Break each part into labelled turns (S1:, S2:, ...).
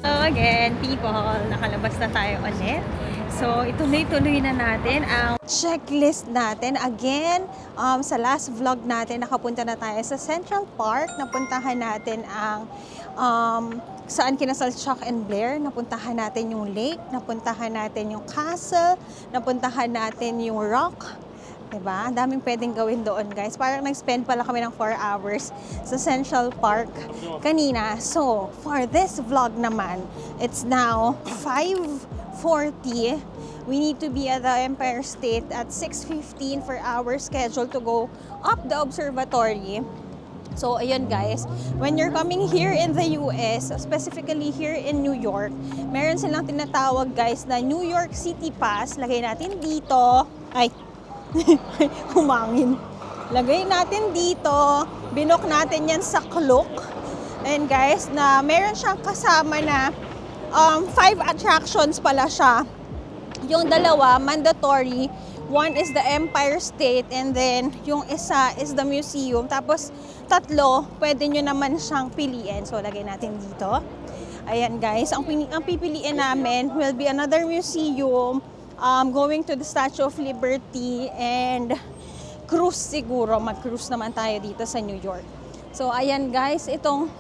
S1: Hello again, people. Nakalabas na tayo ulit. So, ituloy-tuloy na natin ang checklist natin. Again, sa last vlog natin, nakapunta na tayo sa Central Park. Napuntahan natin ang saan kinasal Chuck and Blair. Napuntahan natin yung lake. Napuntahan natin yung castle. Napuntahan natin yung rock. Diba? Ang daming pwedeng gawin doon, guys. Parang nag-spend pala kami ng 4 hours sa Central Park kanina. So, for this vlog naman, it's now 5:40. We need to be at the Empire State at 6:15 for our schedule to go up the observatory. So, ayun guys, when you're coming here in the US, specifically here in New York, meron silang tinatawag guys na New York City Pass. Lagay natin dito. Ay, humangin. Lagay natin dito. Binok natin yan sa Klook. And guys, na meron siyang kasama na 5 attractions pala siya. Yung dalawa, mandatory. One is the Empire State and then yung isa is the museum. Tapos tatlo, pwede nyo naman siyang piliin. So, lagay natin dito. Ayan guys, ang pipiliin namin will be another museum, going to the Statue of Liberty, and cruise siguro. Mag-cruise naman tayo dito sa New York. So, ayan guys, itong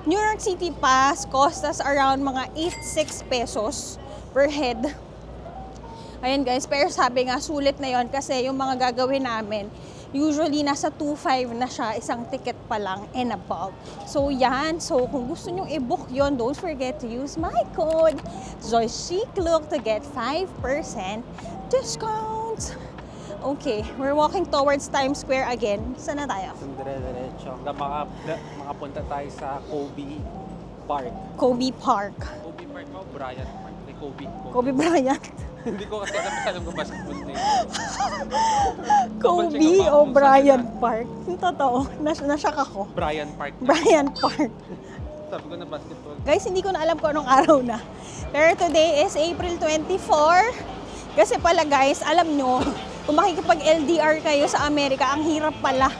S1: New York City Pass cost us around mga 86 pesos per head. Ayan guys, pero sabi nga, sulit na yon kasi yung mga gagawin namin, usually nasa 2.5 na siya, isang ticket pa lang and above. So yan, so kung gusto nyo i-book yon, don't forget to use my code JoyCicLook to get 5% discount. Okay, we're walking towards Times Square again. Saan na tayo?
S2: Dire-diretso. Makapunta tayo sa Kobe Park.
S1: Kobe Park.
S2: Kobe Park o Bryant Park?
S1: Kobe Bryant.
S2: Hindi ko kasi alam kung basketball na yun.
S1: Kobe o Bryant Park? Yung totoo, nasyak ako.
S2: Bryant Park.
S1: Bryant Park.
S2: Sabi ko na basketball.
S1: Guys, hindi ko na alam kung anong araw na. Pero today is April 24. Kasi pala guys, alam nyo, kung makikipag-LDR kayo sa Amerika, ang hirap pala.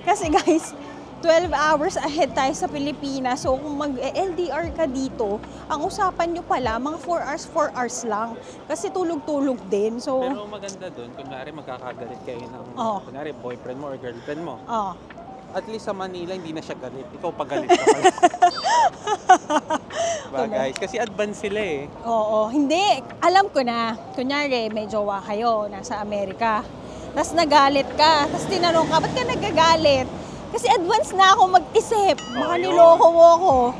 S1: Kasi guys, 12 hours ahead tayo sa Pilipinas. So, kung mag-LDR ka dito, ang usapan nyo pala, mga 4 hours lang. Kasi tulog-tulog din. So,
S2: pero maganda doon, kunwari magkakagalit kayo ng kunwari boyfriend mo or girlfriend mo. At least sa Manila, hindi na siya galit. Ikaw pagalit ka pala. Diba guys? Kasi advance sila eh.
S1: Oo, hindi. Alam ko na. Kunyari, may jowa kayo, nasa Amerika. Tapos nagalit ka. Tapos tinanong ka, ba't ka nagagalit? Kasi advance na ako mag-isip. Baka niloko mo ako.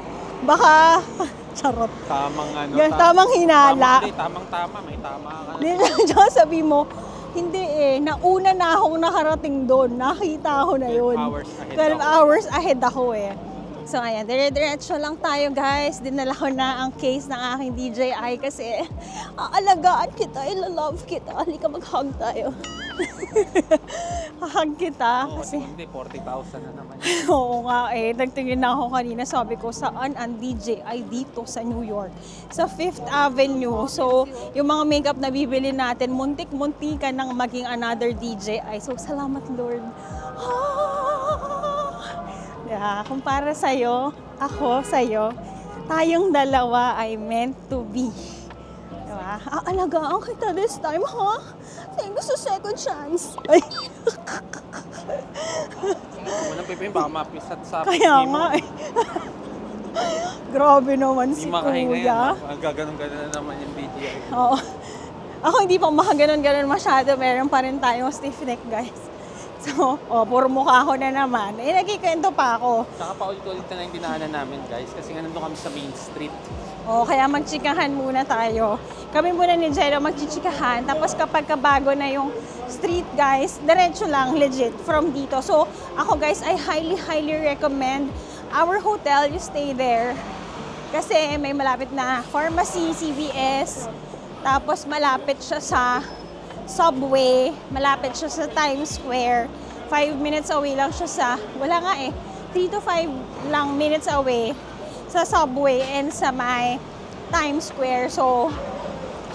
S1: Baka, charot.
S2: Tamang ano.
S1: Tamang hinala.
S2: Tamang-tama. May tama ka.
S1: Diyan sabi mo, hindi eh. Nauna na akong nakarating doon. Nakita ko na yun. 12 hours ahead ako eh. So ayan, dire-diretso lang tayo guys. Dinala ko na ang case ng aking DJI kasi aalagaan kita, ilalove kita. Halika mag-hug tayo. Hug kita.
S2: Oo,
S1: kasi
S2: hindi, 40,000 na naman.
S1: Oo nga eh. Nagtingin na ako kanina. Sabi ko, saan ang DJI dito sa New York? Sa 5th Avenue. So, yung mga makeup na bibili natin, muntik-muntikan nang maging another DJI. So, salamat Lord. Yeah, kung para sa'yo, ako sa'yo, tayong dalawa ay meant to be. Diba? Aalagaan kita this time, ha? Thank you sa second chance. Ay.
S2: Manang Pepe, baka mapisat sa
S1: Kaya nga eh. Grabe naman si
S2: Kuya.
S1: Kuya.
S2: Gaganon-ganon na naman yung DJI.
S1: Oo. Ako hindi pa makaganon-ganon masyado. Meron pa rin tayong stiff neck, guys. So, puro mukha ko na naman. Eh, nagkikwento pa ako.
S2: Saka paulit-ulit na yung dinaanan namin, guys. Kasi nga nandun kami sa main street.
S1: Kaya magchikahan muna tayo. Kami muna ni Jello magchichikahan. Tapos kapag kabago na yung street, guys, diretso lang, legit, from dito. So, ako guys, I highly recommend our hotel, you stay there. Kasi may malapit na pharmacy, CVS. Tapos malapit siya sa subway, malapit siya sa Times Square. 5 minutes away lang siya sa, wala nga eh, 3 to 5 lang minutes away sa subway and sa may Times Square. So,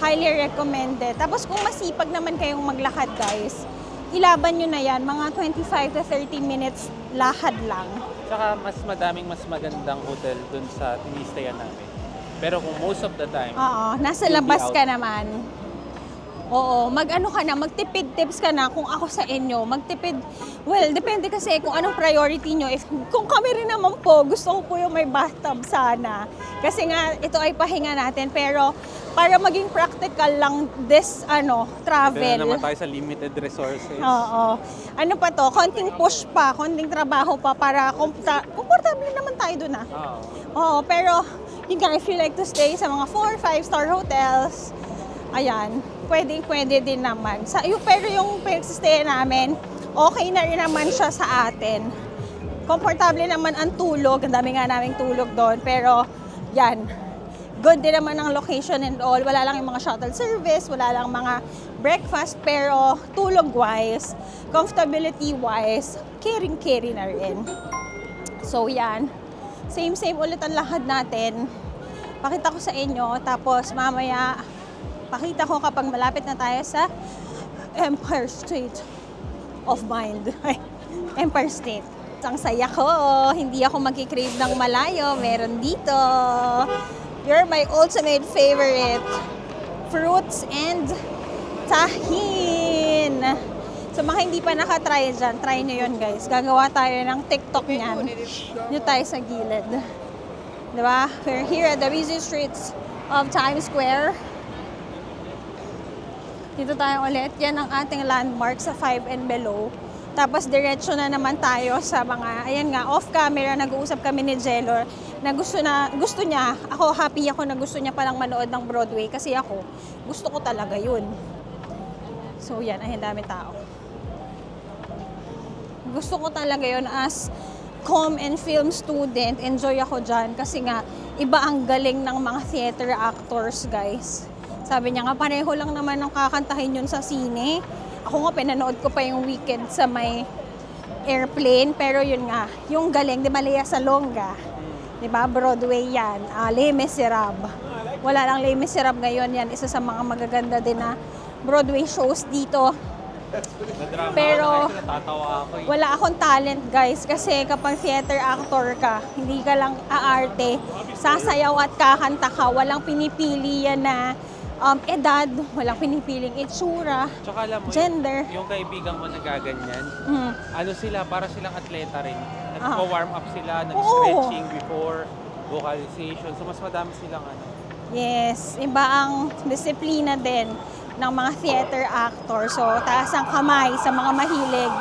S1: highly recommended. Tapos kung masipag naman kayong maglakad guys, ilaban nyo na yan, mga 25 to 30 minutes lakad lang.
S2: Saka mas magandang hotel dun sa tinistayan namin. Pero kung most of the time,
S1: oo, nasa labas ka naman. Oo, mag-ano ka na, magtipid tips ka na. Kung ako sa inyo, magtipid, well, depende kasi kung anong priority nyo. Kung kami rin naman po, gusto ko po yung may bathtub sana. Kasi nga, ito ay pahinga natin. Pero para maging practical lang this, travel.
S2: Pero naman tayo sa limited resources.
S1: Oo. Ano pa to, konting push pa, konting trabaho pa para komportable naman tayo dun Oo, pero yun nga, if you like to stay sa mga 4, 5-star hotels, ayan, pwede din naman. Pero yung pag-stay namin, okay na rin naman siya sa atin. Komportable naman ang tulog. Ang dami nga naming tulog doon. Pero, yan. Good din naman ang location and all. Wala lang yung mga shuttle service. Wala lang mga breakfast. Pero, tulog-wise, comfortability-wise, caring na rin. So, yan. Same ulit ang lakad natin. Pakita ko sa inyo. Tapos, mamaya, pakita ko kapag malapit na tayo sa Empire State of Mind. Empire State. Ang saya ko. Hindi ako magkikrave ng malayo. Meron dito. You're my ultimate favorite. Fruits and tahin. So mga hindi pa nakatry dyan, try nyo yun guys. Gagawa tayo ng TikTok niyan. Dito tayo sa gilid. Diba? We're here at the busy streets of Times Square. Dito tayo ulit. Yan ang ating landmark sa 5 and below. Tapos diretso na naman tayo sa mga, ayan nga, off-camera, nag-uusap kami ni Jelor na gusto niya, ako happy ako na gusto niya palang manood ng Broadway kasi ako, gusto ko talaga yun. So yan, ayan, dami tao. Gusto ko talaga yun as comm and film student, enjoy ako dyan kasi nga, iba ang galing ng mga theater actors, guys. Sabi niya nga, pareho lang naman ang kakantahin yun sa sine. Ako nga, pinanood ko pa yung Weekend sa may airplane. Pero yun nga, yung galing, di ba, Lea Salonga? Di ba, Broadway yan. Les Miserables. Wala lang Les Miserables ngayon yan. Isa sa mga magaganda din na Broadway shows dito. Pero wala akong talent, guys. Kasi kapag theater actor ka, hindi ka lang aarte, sasayaw at kakanta ka. Walang pinipili yan na edad, walang pinipiling itsura,
S2: tsaka alam mo,
S1: gender.
S2: Yung kaibigan mo nagaganyan, ano sila, para silang atleta rin. Nagpo-warm up sila, nag-stretching before vocalization. So mas madami silang
S1: Yes, iba ang disiplina din ng mga theater actor. So taas ang kamay sa mga mahilig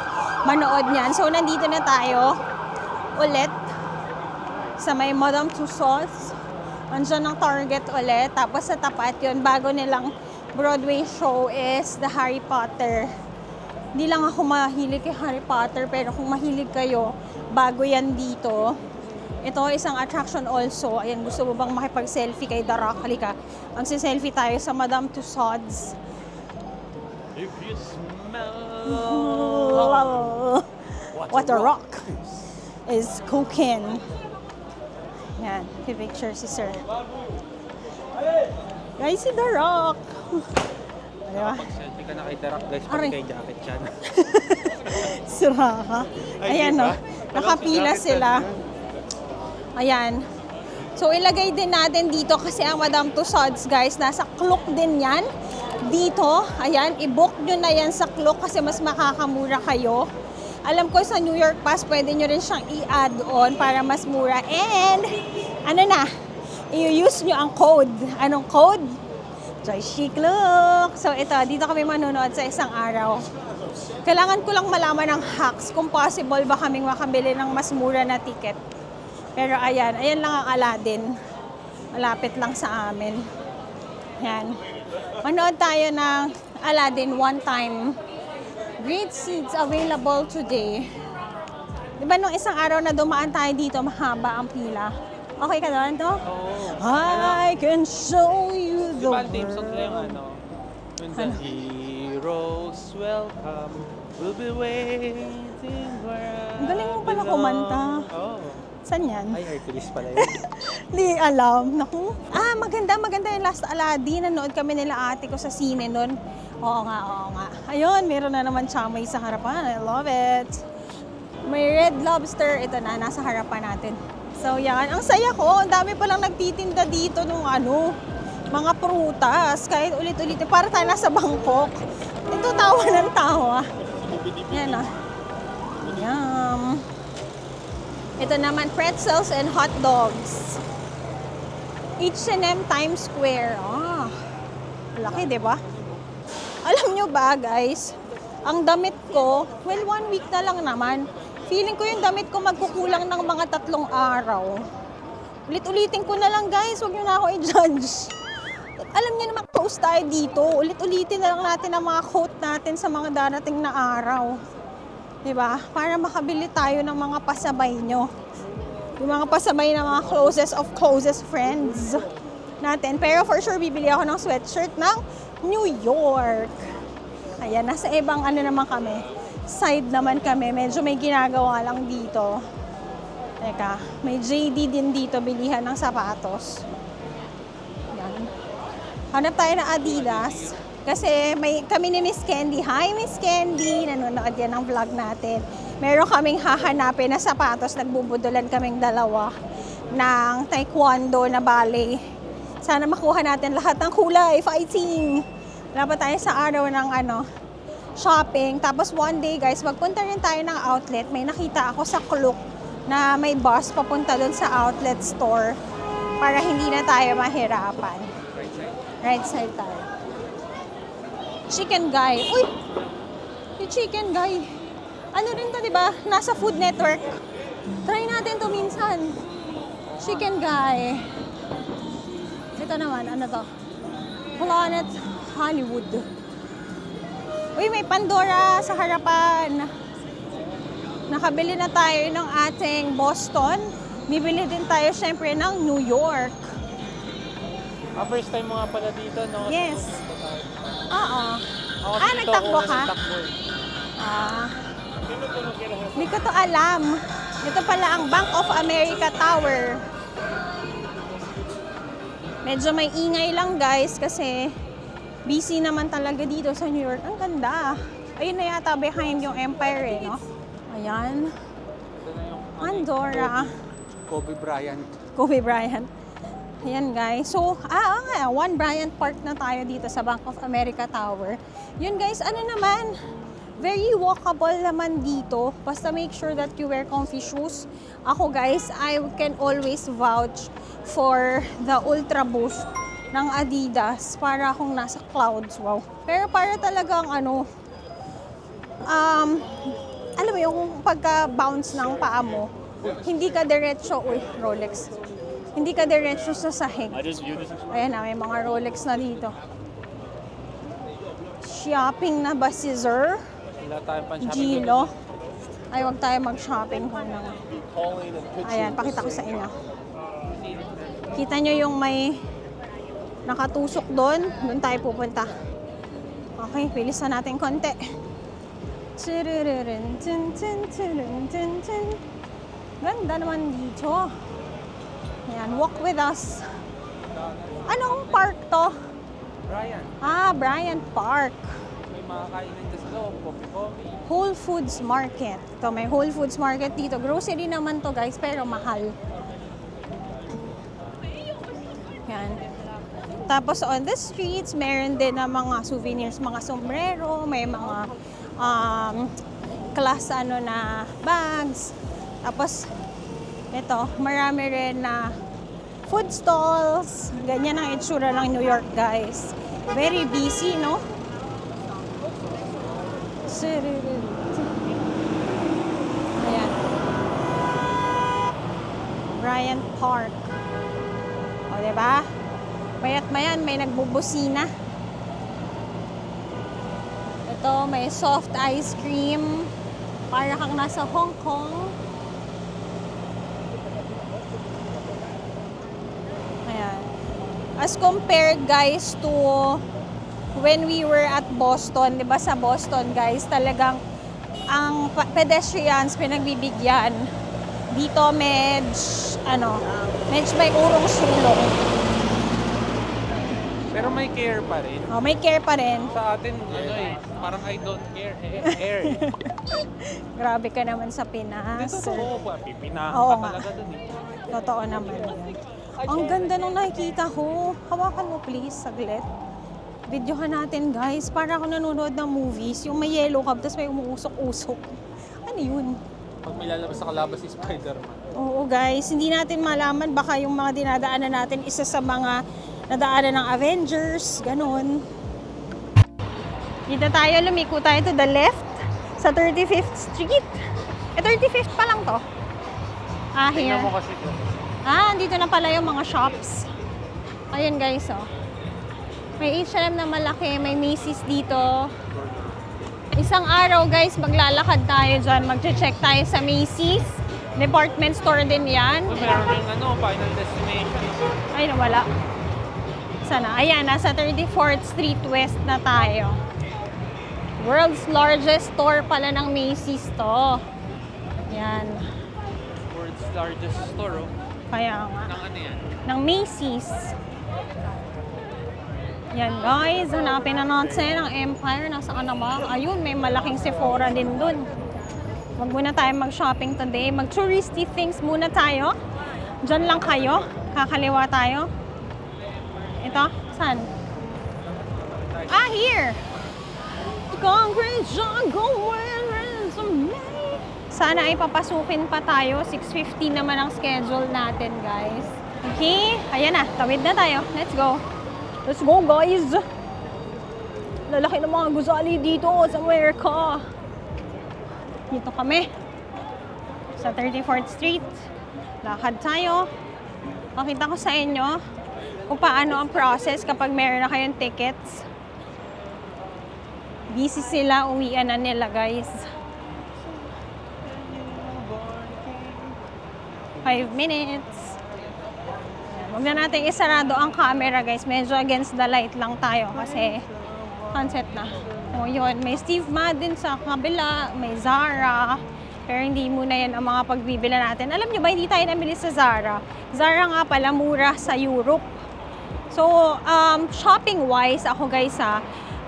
S1: manood niyan. So nandito na tayo ulit sa may Madame Tussauds. Andiyan ang Target ulit. Tapos sa tapat yun, bago nilang Broadway show is the Harry Potter. Hindi lang ako mahilig kay Harry Potter, pero kung mahilig kayo, bago yan dito. Ito isang attraction also. Ayan, gusto mo bang makipag-selfie kay The Rock? Halika, magsi-selfie tayo sa Madame Tussauds.
S2: If you smell
S1: what The Rock is cooking. Yan, picture si Sir. Guys, si The Rock. Diba?
S2: Pag-selfie ka na kay The Rock, guys, pati kay jacket siya.
S1: Sira ka. Ayan o, nakapila sila. Ayan. So, ilagay din natin dito kasi ang Madame Tussauds, guys, nasa Klook din yan. Dito, ayan, i-book nyo na yan sa Klook kasi mas makakamura kayo. Alam ko sa New York Pass, pwede nyo rin siyang i-add on para mas mura. And, i-use nyo ang code. Anong code? Joy Chic Look. So, ito, dito kami manonood sa isang araw. Kailangan ko lang malaman ng hacks kung possible ba kaming makabili ng mas mura na ticket. Pero ayan lang ang Aladdin. Malapit lang sa amin. Yan. Manood tayo ng Aladdin one time. Great seats available today. Di ba nung isang araw na dumaan tayo dito, mahaba ang pila? Okay ka doon to?
S2: Oo.
S1: I can show you the world.
S2: Di ba ang theme song nila yung When the heroes welcome, we'll be waiting for
S1: Ang galing mo pala kumanta.
S2: Oo.
S1: Saan yan?
S2: Ay, Hercules pala yun.
S1: Di alam. Naku. Maganda yung Last Aladdin. Nanood kami nila ate ko sa sine nun. Oo nga. Ayun, meron na naman chamay sa harapan. I love it. May Red Lobster. Ito na, nasa harapan natin. So, yan. Ang saya ko. Ang dami palang nagtitinda dito nung mga prutas. Kahit ulit-ulit. Para tayo nasa Bangkok. Ito, tawa ng tawa. Yan o. Yum. Ito naman, pretzels and hot dogs. H&M Times Square. Laki, di ba? Alam nyo ba, guys? Ang damit ko, well, 1 week na lang naman. Feeling ko yung damit ko magkukulang ng mga 3 araw. Ulit-ulitin ko na lang, guys. Huwag nyo na ako i-judge. Alam niyo naman, close tayo dito. Ulit-ulitin na lang natin ang mga coat natin sa mga darating na araw. Diba? Para makabili tayo ng mga pasabay nyo. Yung mga pasabay ng mga closest friends natin. Pero for sure, bibili ako ng sweatshirt ng New York. Ayan, nasa ibang naman kami. Side naman kami. Medyo may ginagawa lang dito. Teka, may JD din dito, bilihan ng sapatos. Yan. Hanap tayo ng Adidas. Kasi kami ni Miss Candy. Hi, Miss Candy! Nanonood yan ng vlog natin. Meron kaming hahanapin na sapatos. Nagbubudulan kaming dalawa ng taekwondo na ballet. Sana makuha natin lahat ng kulay. Fighting! Wala pa tayo sa araw ng shopping. Tapos one day, guys, magpunta rin tayo ng outlet. May nakita ako sa Klook na may bus papunta doon sa outlet store para hindi na tayo mahirapan. Right side tayo. Chicken Guy. Uy! Yung Chicken Guy. Ano rin to, di ba? Nasa Food Network. Try natin to minsan. Chicken Guy. Ito naman, ano to? Planet Hollywood. Uy, may Pandora sa harapan. Nakabili na tayo ng ating Boston. Bibili din tayo syempre ng New York.
S2: First time mo nga pala dito, no?
S1: Yes. Oo. Nagtakbo ka? Hindi ko to alam. Ito pala ang Bank of America Tower. Medyo may ingay lang, guys, kasi busy naman talaga dito sa New York. Ang ganda. Ayun na yata behind yung Empire, no? Ayan. Pandora.
S2: Kobe Bryant.
S1: Kobe Bryant. Ayan, guys. So, One Bryant Park na tayo dito sa Bank of America Tower. Yun, guys, naman, very walkable naman dito. Basta make sure that you wear comfy shoes. Ako, guys, I can always vouch for the Ultra Boost ng Adidas. Para akong nasa clouds. Wow. Pero para talagang alam mo yung pagka-bounce ng paa mo, hindi ka diretso, Rolex. Hindi ka diretso sa sahig. Ayan na, may mga Rolex na dito. Shopping na ba si Sir?
S2: Wala tayong pan-shopping.
S1: Gilo. Ay, wag tayo mag-shopping. Ayan, pakita ko sa inyo. Kita nyo yung may nakatusok doon. Doon tayo pupunta. Okay, bilisan natin konti. Ganda naman dito. Ayan, walk with us. Anong park to?
S2: Bryant.
S1: Bryant Park.
S2: May mga kainan ka sa loob, coffee.
S1: Whole Foods Market. Ito, may Whole Foods Market dito. Grocery naman to, guys, pero mahal. Yan. Tapos on the streets, meron din na mga souvenirs, mga sombrero, may mga class na bags. Tapos ito, marami rin na food stalls. Ganyan ang itsura ng New York, guys. Very busy, no? Ayan. Bryant Park. O, diba? Mayat-mayan, may nagbubusina. Ito, may soft ice cream. Para kang nasa Hong Kong. Ayan. As compared, guys, to when we were at Boston, di ba sa Boston, guys, talagang ang pedestrians pinagbibigyan. Dito, medyo may urong sulong.
S2: Pero may care pa rin.
S1: Oh, may care pa rin.
S2: Sa atin, ano eh, parang I don't care. Air.
S1: Grabe ka naman sa Pinas.
S2: Dito totoo ba? Pipinahan
S1: Oo
S2: ka
S1: nga.
S2: talaga dun eh.
S1: Totoo naman yan. Ang ganda nung nakikita ko. Hawakan mo please, saglit. Videohan natin guys. Para ako nanonood ng movies. Yung may yellow cab, tapos may umuusok-usok. Ano yun?
S2: Pag may lalabas sa kalabas si Spider-Man.
S1: Oo guys, hindi natin malaman. Baka yung mga dinadaanan natin, isa sa mga nadaanan ng Avengers. Ganon. Dito tayo, lumiko tayo to the left. Sa 35th Street. 35th pa lang to. Here.
S2: Tingnan mo kasi ito.
S1: Dito na pala yung mga shops. Ayun guys, oh. May H&M na malaki, may Macy's dito. Isang araw guys, maglalakad tayo dyan. Mag-check tayo sa Macy's. Department store din yan.
S2: Uy, meron yung Final Destination.
S1: Ay, nawala. Sana. Ayan, nasa 34th Street West na tayo. World's largest store pala ng Macy's to. Yan.
S2: World's largest store, oh.
S1: Kaya nga.
S2: Ng ano yan?
S1: Ng Macy's. Yan guys, hanapin na natin ang Empire. Nasaan na ba? Ayun, may malaking Sephora din dun. Wag muna tayo mag-shopping today. Mag-touristy things muna tayo. Diyan lang kayo. Kakaliwa tayo. Ito? Saan? Here! Concrete jungle, where is me? Sana ay papasukin pa tayo. 6:50 naman ang schedule natin, guys. Okay, ayan na. Tawid na tayo. Let's go. Let's go, guys. Lalaki ng mga guzali dito sa America. Dito kami. Sa 34th Street. Lakad tayo. Pakita ko sa inyo kung paano ang process kapag meron na kayong tickets. Busy sila. Uwian na nila, guys. 5 minutes. Huwag na natin isarado ang camera, guys. Medyo against the light lang tayo kasi sunset na. O yun, may Steve Madden sa kabila, may Zara. Pero hindi muna yan ang mga pagbibila natin. Alam nyo ba, hindi tayo nabili sa Zara. Zara nga pala, mura sa Europe. So, shopping-wise, ako guys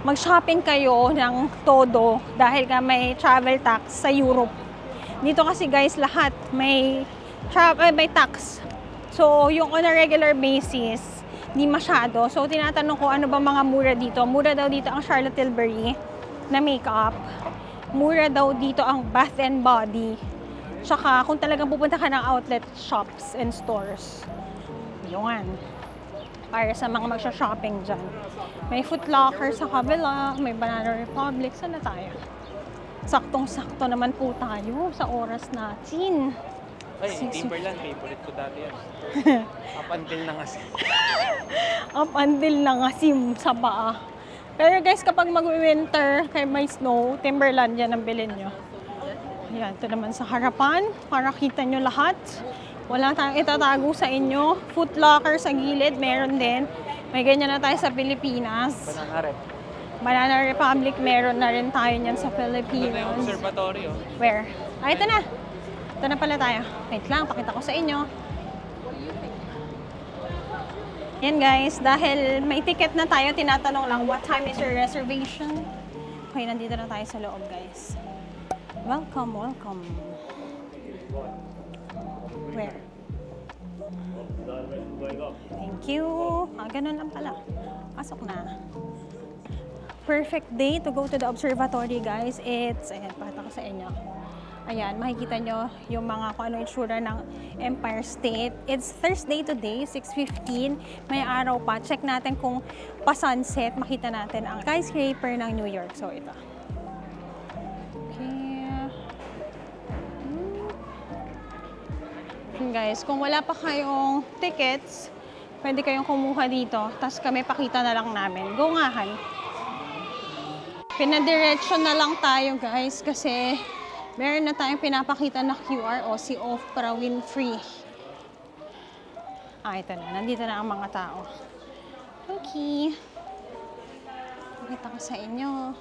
S1: mag-shopping kayo ng todo dahil nga may travel tax sa Europe. Dito kasi guys, lahat may tax. So, yung on a regular basis, di masyado. So, tinatanong ko ano ba mga mura dito. Mura daw dito ang Charlotte Tilbury na makeup. Mura daw dito ang Bath and Body. Tsaka, kung talagang pupunta ka ng outlet shops and stores. Yun. Para sa mga magsha-shopping dyan. May Foot Locker sa kabila. May Banana Republic. Saan na tayo? Saktong-sakto naman po tayo sa oras natin.
S2: Ay, Timberland, favorite ko dati yan. Up until nangasim.
S1: Up until nangasim sa paa. Pero guys, kapag mag-winter, kay may snow, Timberland yan ang bilhin nyo. Yan, ito naman sa harapan, para kita nyo lahat. Wala tayong itatago sa inyo. Foot Locker sa gilid, meron din. May ganyan na tayo sa Pilipinas. Banana Republic, meron na rin tayo niyan sa Pilipinas.
S2: Ito yung observatory, oh.
S1: Where? Ito na. Ito na pala tayo. Wait lang, pakita ko sa inyo. Yan guys, dahil may ticket na tayo, tinatanong lang, what time is your reservation? Okay, nandito na tayo sa loob guys. Welcome, welcome. Where? Thank you. Ganun lang pala. Pasok na. Perfect day to go to the observatory guys. Ayan, pakita ko sa inyo. Ayan, makikita nyo yung mga kung ano itsura ng Empire State. It's Thursday today, 6:15. May araw pa. Check natin kung pa-sunset. Makita natin ang skyscraper ng New York. So, ito. Okay. Guys, kung wala pa kayong tickets, pwede kayong kumuha dito. Tapos kami pakita na lang namin. Go ngahan. Pinadiretso na lang tayo guys kasi meron na tayong pinapakita na QR o si Oprah Winfrey. Ito na. Nandito na ang mga tao. Okay. Pakita ko sa inyo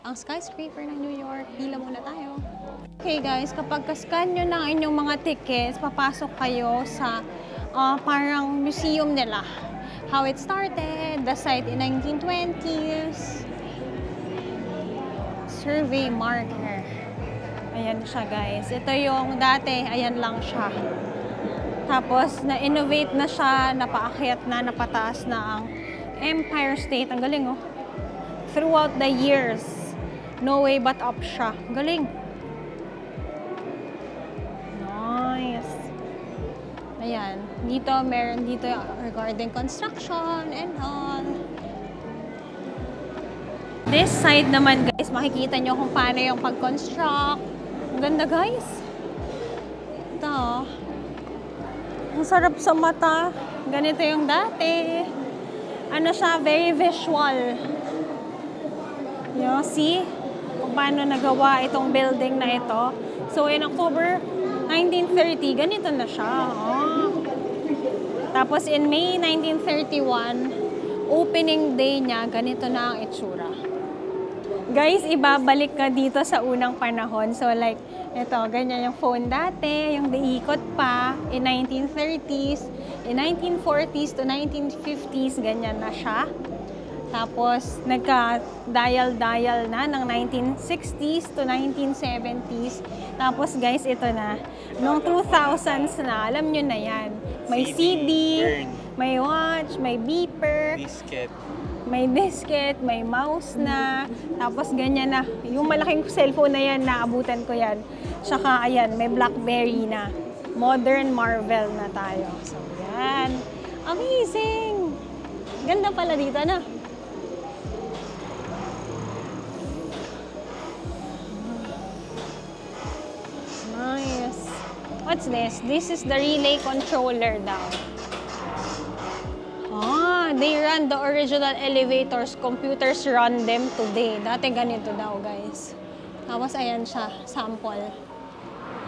S1: ang skyscraper ng New York. Pila muna tayo. Okay guys, kapag kaskan nyo ng inyong mga tickets, papasok kayo sa parang museum nila. how it started, the site in 1920s. Survey marker. Ayan siya guys. Ito yung dati, ayan lang siya. Tapos, na-innovate na siya, napaakyat na, napataas na ang Empire State. Ang galing, oh. Throughout the years, no way but up siya. Galing. Nice. Ayan. Dito, meron dito regarding construction and all. This side naman, guys, makikita nyo kung paano yung pag-construct. Ang ganda, guys. Ito, oh. Ang sarap sa mata. Ganito yung dati. Ano siya, very visual. You see? Kung paano nagawa itong building na ito. So, in October 1930, ganito na siya. Oh. Tapos, in May 1931, opening day niya, ganito na ang itsura. Guys, ibabalik ka dito sa unang panahon. So, like, ito, ganyan yung phone dati, yung diikot pa, in 1930s, in 1940s to 1950s, ganyan na siya. Tapos, nagka-dial-dial na ng 1960s to 1970s. Tapos, guys, ito na. Noong 2000s na, alam nyo na yan. May CD, may watch, may beeper.
S2: Disket.
S1: May disket, may mouse na, tapos ganyan na. Yung malaking cellphone na yan, naabutan ko yan. Tsaka, ayan, may BlackBerry na. Modern Marvel na tayo. So, yan. Amazing! Ganda pala dito, na. Nice. What's this? This is the relay controller daw. Ah, they run the original elevators. Computers run them today. Dati ganito daw, guys. Tapos, ayan siya. Sample.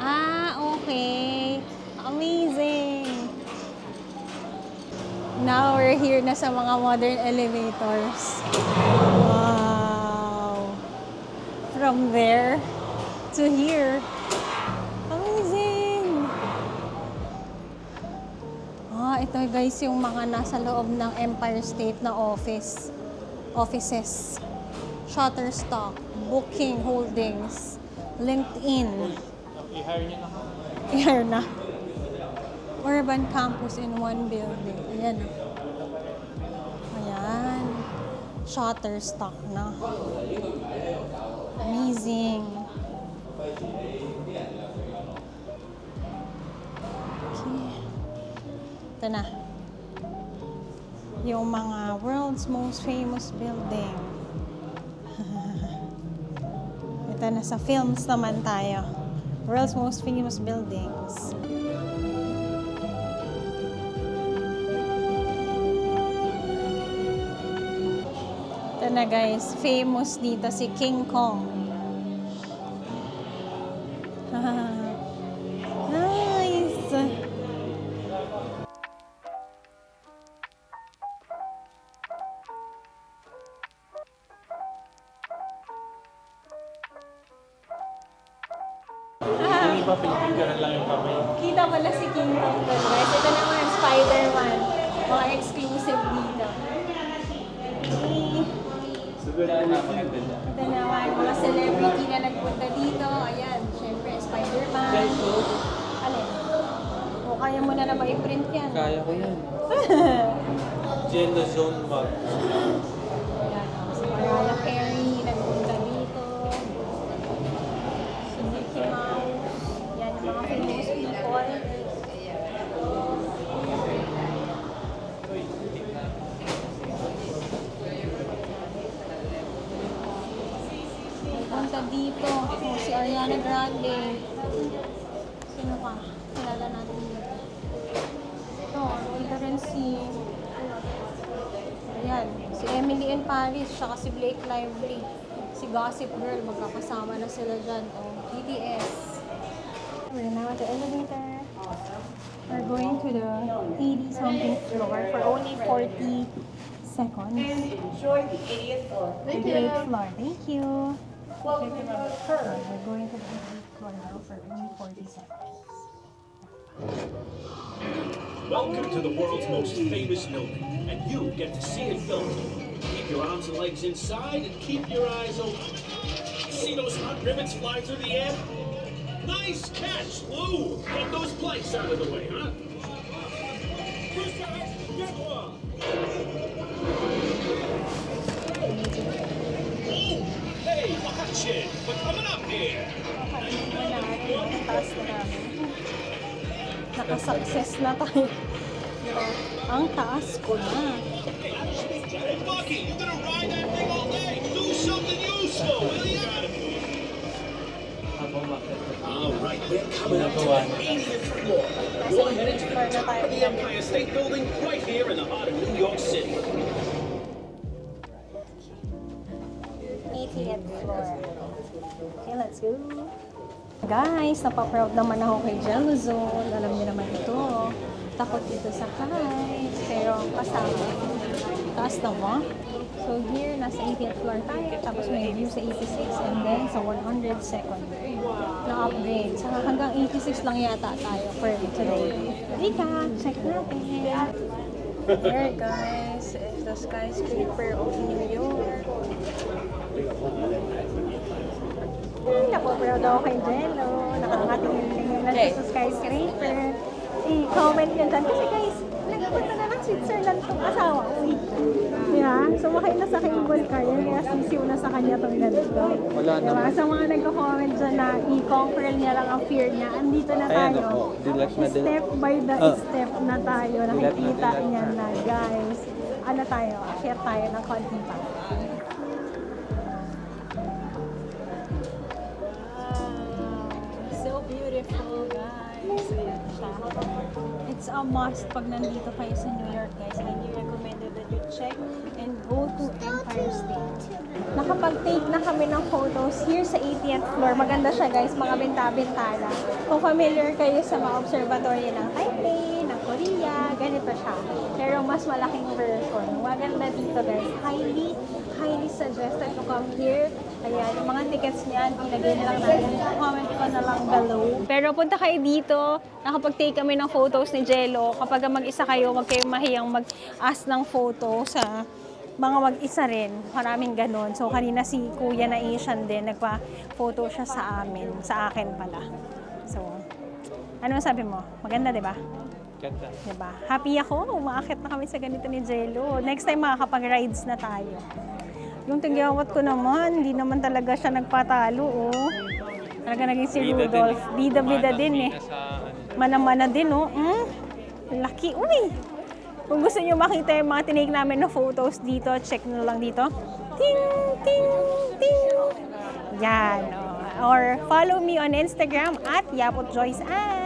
S1: Ah, okay. Amazing. Now, we're here na sa mga modern elevators. Wow. From there to here. Amazing. Ito guys yung mga nasa loob ng Empire State na offices. Shutterstock, Booking Holdings, LinkedIn.
S2: I-hire niyo na.
S1: I-hire na. Urban campus in one building. Ayan. Ayan. Shutterstock na. Amazing. Ito na. Yung mga world's most famous building. Ito na sa films naman tayo. World's most famous buildings. Ito na guys, famous dito si King Kong. Nice!
S2: Hindi ba pinipicturean lang yung kamay?
S1: Kita pala si King Kong doon, guys. Ito naman, Spider-Man. Mga exclusive dito.
S2: Sigurado na maganda niya.
S1: Ito naman, mga celebrity na nagpunta dito. Ayan, syempre, Spider-Man. Alin? O, kaya mo na ma-print yan.
S2: Kaya ko yan. Gender Zone Mag.
S1: Ayan, si Mariah Carey nagpunta dito. Si Mickey Mouse. Yan, yung mga famous people. Nagpunta dito. O, si Ariana Grande. Sino pa? Kilala natin dito. Ito, dito rin si... Ayan, si Emily in Paris, saka si Blake Lively. Si Gossip Girl, magkakasama na sila dyan. O, BTS. We're now at the elevator. We're going to the 80-something floor for only 40 seconds.
S3: Enjoy the 80th floor.
S1: To the 8th floor. Thank you. We're going to the 8th floor now for only 40 seconds.
S4: Welcome to the world's most famous building, and you get to see it built. Keep your arms and legs inside and keep your eyes open. See those hot rivets fly through the air? Nice catch, Lou! Get those planks out of the way, huh? Get one! Oh, hey, watch it! We're coming up here!
S1: Naka-success na tayo. Ang taas ko na.
S4: Hey, Bucky, you're gonna ride that thing all day! Do something useful, will you? All right, we're coming up to the 80th floor. We're headed to the top of the Empire State Building right here in the heart of New York City.
S1: 80th floor. Okay, let's go. Guys, napaproud naman ako kay Jello Zone. Alam niyo naman ito. Takot dito sa heights. Pero kasama. Taas na mo. So here, nasa 80th floor tayo. Tapos may view sa 86 and then sa 102nd na-upgrade. So hanggang 86 lang yata tayo for today. Dika, check natin. Here guys, is the skyscraper of New York. Napaproud ako kay Jello. Nakakatingin-tingin na siya sa skyscraper. I-comment nyo dyan. Kasi guys, nagpunta na ng Switzerland itong asawa ko. Diba? Sumakay na sa cable car yan. Kaya sisiw na sa kanya itong ganito.
S2: Wala
S1: diba?
S2: naman.
S1: Sa mga nagko-comment dyan na i-conquer niya lang ang fear niya. Andito na tayo. Step by the step na tayo. Nakikita niya na guys. Ano tayo? Akyat tayo ng konti pa. Beautiful guys. Ayan siya. It's a must pag nandito kayo sa New York guys. Highly recommended that you check and go to Empire State. Nakapag-take na kami ng photos here sa 80th floor. Maganda siya guys, mga bintana. Kung familiar kayo sa mga observatory ng Taipei, ng Korea, ganito siya. Pero mas malaking version. Maganda dito guys. Highly suggested to come here. Ayan, yung mga tickets niyan, ilagay na lang natin. Comment ko na lang below. Pero punta kayo dito, nakapag-take kami ng photos ni Jello. Kapag mag-isa kayo, huwag kayong mahiyang mag-ask ng photo sa mga mag-isa rin. Maraming ganun. So, kanina si Kuya na Asian din, nagpa-photo siya sa amin, sa akin pala. So, ano sabi mo? Maganda, di ba?
S2: Ganda.
S1: Diba? Happy ako, umaakit na kami sa ganito ni Jello. Next time makakapag-rides na tayo. Yung tigyawat ko naman, hindi naman talaga siya nagpatalo, oh. Talaga naging si Rudolph. Bida-bida din eh. Mana-mana din, oh. Laki, uy! Kung gusto nyo makita yung mga tinake namin na photos dito, check nyo lang dito. Ting! Ting! Ting! Yan, oh. Or follow me on Instagram at yapotjoyceann.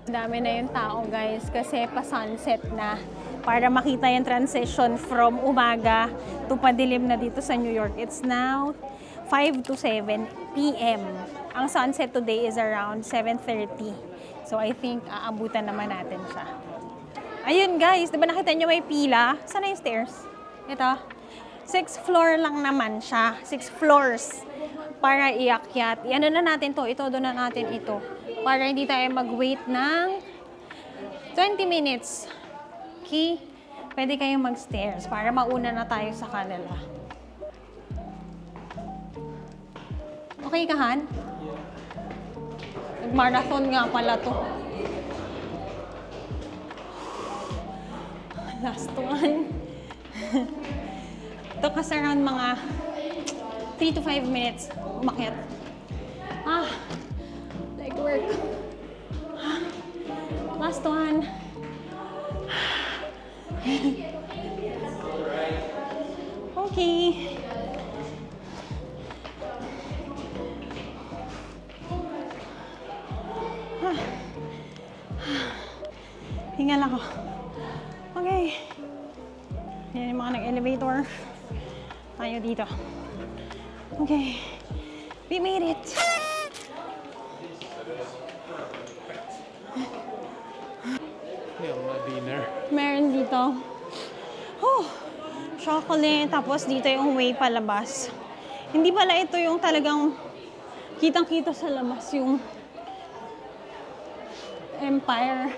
S1: Dami na yung tao guys kasi pa-sunset na para makita yung transition from umaga to padilim na dito sa New York. It's now 5 to 7 p.m. Ang sunset today is around 7:30. So I think aabutan naman natin siya. Ayun guys, di ba nakita nyo may pila? Saan na yung stairs? Ito. 6th floor lang naman siya. 6 floors para iakyat. Iano na natin to. Itodo na natin ito. Para hindi tayo mag-wait ng 20 minutes. Okay? Pwede kayong mag-stairs para mauna na tayo sa kanila. Okay ka, Han? Nag-marathon nga pala to. Last one. Ito kasi around mga 3 to 5 minutes umakyat. Like work. Last one. Okay. Hingal ako. Okay. Yan yung mga nag-elevator. Tayo dito. Okay. We made it.
S2: Yung dinner.
S1: Meron dito. Oh, chocolate. Tapos dito yung way palabas. Hindi pala ito yung talagang kitang-kita sa labas yung Empire.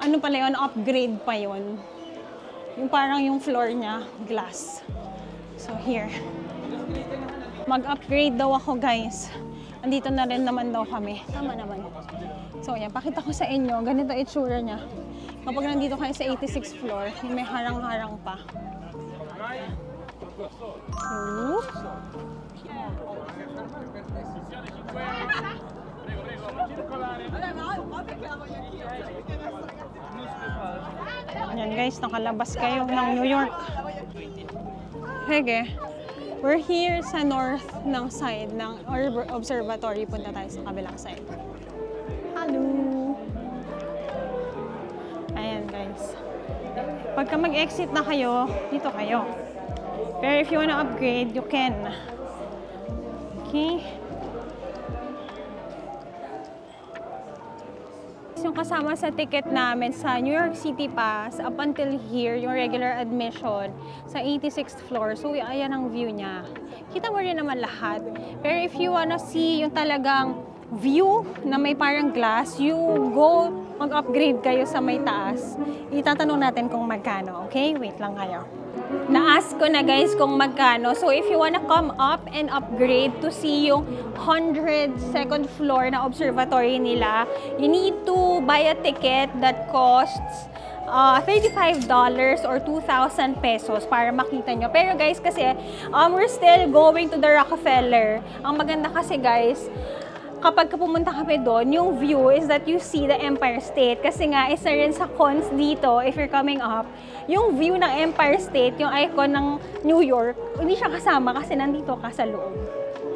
S1: Ano pala yun? Upgrade pa yun. Yung parang yung floor niya, glass. So here. Mag-upgrade daw ako, guys. Andito na rin naman daw kami. Tama naman. So yan, pakita ko sa inyo. Ganito itsura niya. Kapag nandito kayo sa 86th floor, yung may harang-harang pa. Ooh. Ayan guys, nakalabas kayo ng New York. Hege, we're here sa north ng side ng observatory. Punta tayo sa kabilang side. Hello! Ayan guys. Pagka mag-exit na kayo, dito kayo. Pero if you wanna upgrade, you can. Okay? Yung kasama sa ticket namin sa New York City Pass up until here, yung regular admission sa 86th floor. So, ayan ang view niya. Kita mo rin naman lahat. Pero if you wanna see yung talagang view na may parang glass, you go mag-upgrade kayo sa may taas. Itatanong natin kung magkano. Okay? Wait lang kayo. Na-ask ko na guys kung magkano. So if you wanna come up and upgrade to see yung 102nd floor na observatory nila, you need to buy a ticket that costs $35 or 2,000 pesos para makita nyo. Pero guys, kasi we're still going to the Rockefeller. Ang maganda kasi guys, kapag pumunta kami doon, yung view is that you see the Empire State. Kasi nga, isa rin sa cons dito, if you're coming up, yung view ng Empire State, yung icon ng New York, hindi siya kasama kasi nandito ka sa loob.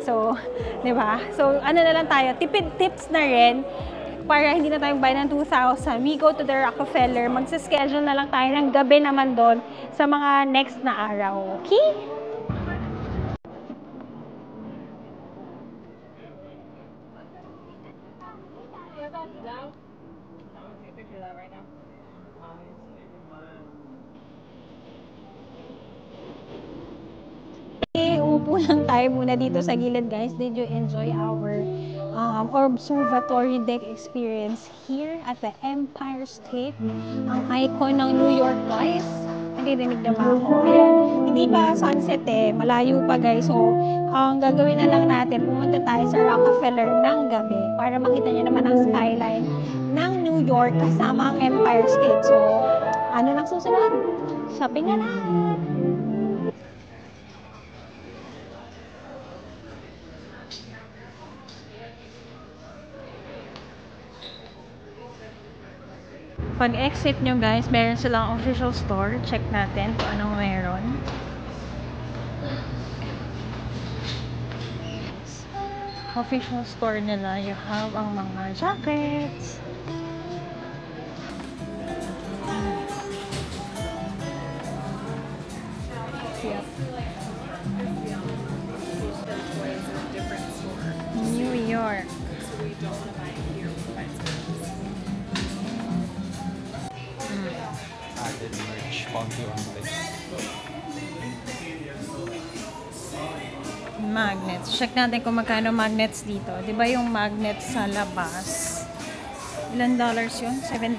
S1: So, di ba? So, ano na lang tayo, tips na rin, para hindi na tayong bayad ng 2,000. We go to the Rockefeller, magsa-schedule na lang tayo ng gabi naman doon sa mga next na araw. Okay? Upo lang tayo muna dito sa gilid guys. Did you enjoy our observatory deck experience here at the Empire State? Ang icon ng New York guys. Naririnig na ba ako? Hindi pa sunset eh. Malayo pa guys. So, ang gagawin na lang natin, pumunta tayo sa Rockefeller ng gabi para makita niyo naman ang skyline ng New York kasama ang Empire State. So, ano lang susunod? Shopping na lang! Pag exit nyo guys, meron silang official store. Check natin kung anong meron. Official store nila, you have ang mga jackets. New York.
S2: Added merch, konti-konti.
S1: Magnets. Check natin kung magkano magnets dito. Di ba yung magnets sa labas? Ilan dollars yun? $7.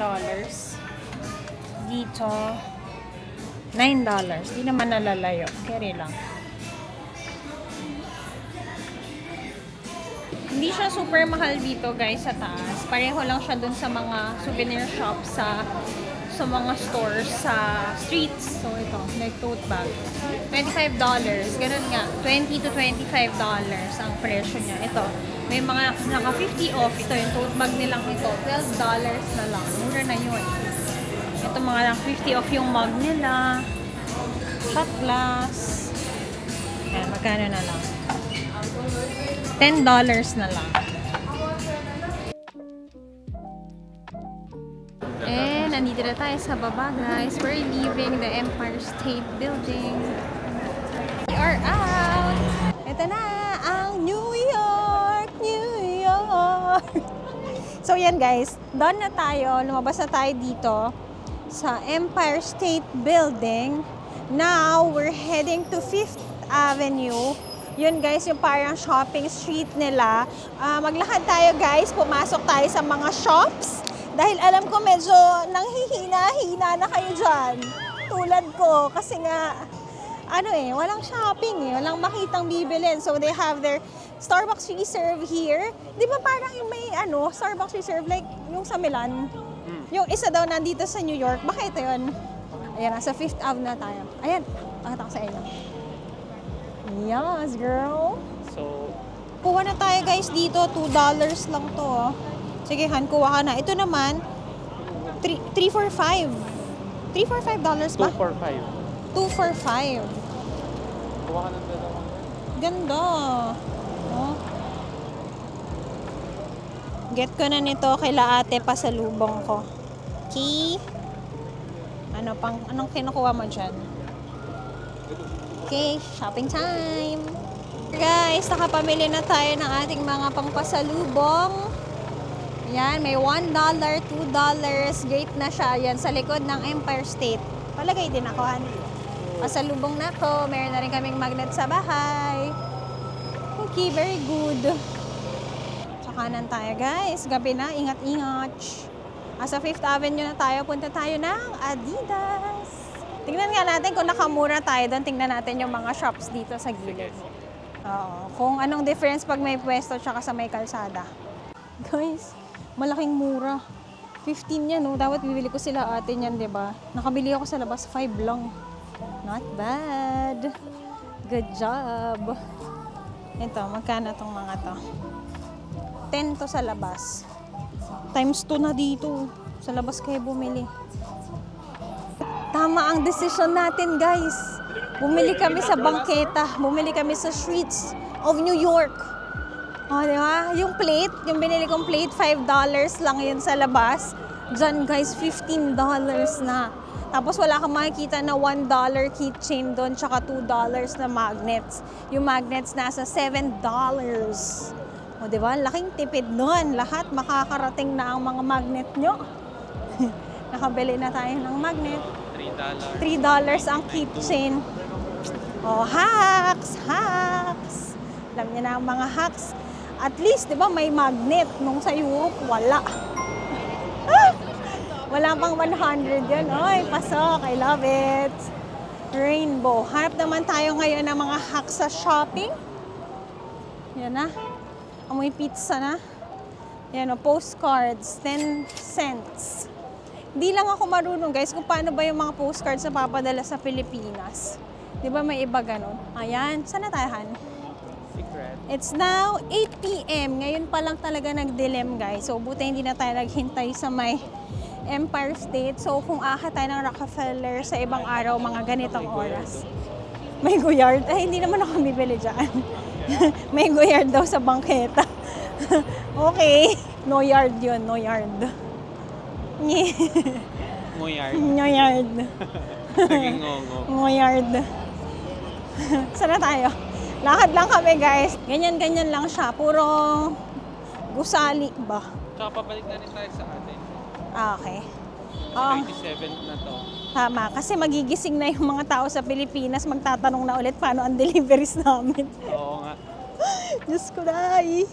S1: Dito, $9. Di naman nalalayo. Carry lang. Hindi siya super mahal dito guys sa taas. Pareho lang siya dun sa mga souvenir shop sa mga stores sa streets. So ito, like tote bag. $25. Ganun nga. $20 to $25 ang presyo niya. Ito, may mga naka 50 off. Ito yung tote bag nilang ito. $12 na lang. Mura na yun. Ito mga naka 50 off yung mug nila. Shot glass. Ayan, magkano na lang. $10 na lang. And nandito na tayo sa baba guys. We're leaving the Empire State Building. We are out! Ito na ang New York! New York! So yan guys, done na tayo. Lumabas na tayo dito sa Empire State Building. Now, we're heading to 5th Avenue Yun guys, yung parang shopping street nila. Maglakad tayo guys, pumasok tayo sa mga shops. Dahil alam ko medyo nanghihina-hina na kayo dyan. Tulad ko, kasi nga, walang shopping walang makitang bibilin. So they have their Starbucks Reserve here. Di ba parang yung may Starbucks Reserve like yung sa Milan? Yung isa daw nandito sa New York. Baka ito yun. Ayan, nasa 5th Ave na tayo. Ayan, pakita ko sa inyo. Yes, girl.
S2: So,
S1: Kuha na tayo guys dito. $2 lang to. Sige, Han, kuha ka na. Ito naman, $3 for $5. $3 for $5 ba?
S2: 2 for 5.
S1: 2 for $5.
S2: Kuha ka ng dalawa.
S1: Ganda. Oh. Get ko na nito kaila ate pasalubong ko. Key. Anong kinukuha mo dyan? Okay, shopping time. Guys, nakapamili na tayo ng ating mga pangpasalubong. Yan, may $1, $2. Gate na siya. Yan, sa likod ng Empire State. Palagay din ako, Han. Pasalubong na ko. Meron na rin kaming magnet sa bahay. Okay, very good. Sa kanan tayo, guys. Gabi na, ingat-ingat. Sa 5th Avenue na tayo. Punta tayo ng Adidas. Tingnan nga natin kung nakamura tayo doon. Tingnan natin yung mga shops dito sa gilid. Oo. Kung anong difference pag may pwesto tsaka sa may kalsada. Guys, malaking mura. 15 yan, no? Dapat bibili ko sila ate niyan, di ba? Nakabili ako sa labas, 5 lang. Not bad. Good job. Ito, magkano tong mga to? 10 to sa labas. Times 2 na dito. Sa labas kayo bumili. Tama ang decision natin, guys. Bumili kami sa bangketa. Bumili kami sa streets of New York. Di ba? Yung plate, yung binili kong plate, $5 lang yun sa labas. Diyan, guys, $15 na. Tapos wala kang makikita na $1 keychain doon, tsaka $2 na magnets. Yung magnets nasa $7. O, di ba? Laking tipid doon. Lahat makakarating na ang mga magnet nyo. Nakabili na tayo ng magnet. $3 ang keychain. Oh, hacks! Hacks! Alam niyo na ang mga hacks. At least, di ba, may magnet. Nung sa Europe, wala. Wala pang 100 yun. Oy, pasok. I love it. Rainbow. Hanap naman tayo ngayon ng mga hacks sa shopping. Yan na. Amoy pizza na. Yan o, postcards. 10 cents. Di lang ako marunong, guys, kung paano ba yung mga postcards na papadala sa Pilipinas. Di ba may iba ganun? Ayan. Saan na tayo, Han?
S2: Secret.
S1: It's now 8 p.m. Ngayon pa lang talaga nagdilim, guys. So, buti hindi na tayo naghintay sa may Empire State. So, kung aakyat tayo ng Rockefeller sa ibang araw, mga ganitong oras. May Goyard. Ay, hindi naman ako bibili dyan. May Goyard daw sa bangketa. Okay. No yard yun. No yard.
S2: Ngoyard.
S1: Ngoyard.
S2: Naging ngongo.
S1: Ngoyard. Saan na tayo? Lakad lang kami, guys. Ganyan-ganyan lang siya. Puro gusali ba?
S2: Tsaka pabalik na rin tayo sa atin.
S1: Okay.
S2: 97 na to.
S1: Tama. Kasi magigising na yung mga tao sa Pilipinas. Magtatanong na ulit paano ang deliveries namin.
S2: Oo nga.
S1: Diyos ko, day.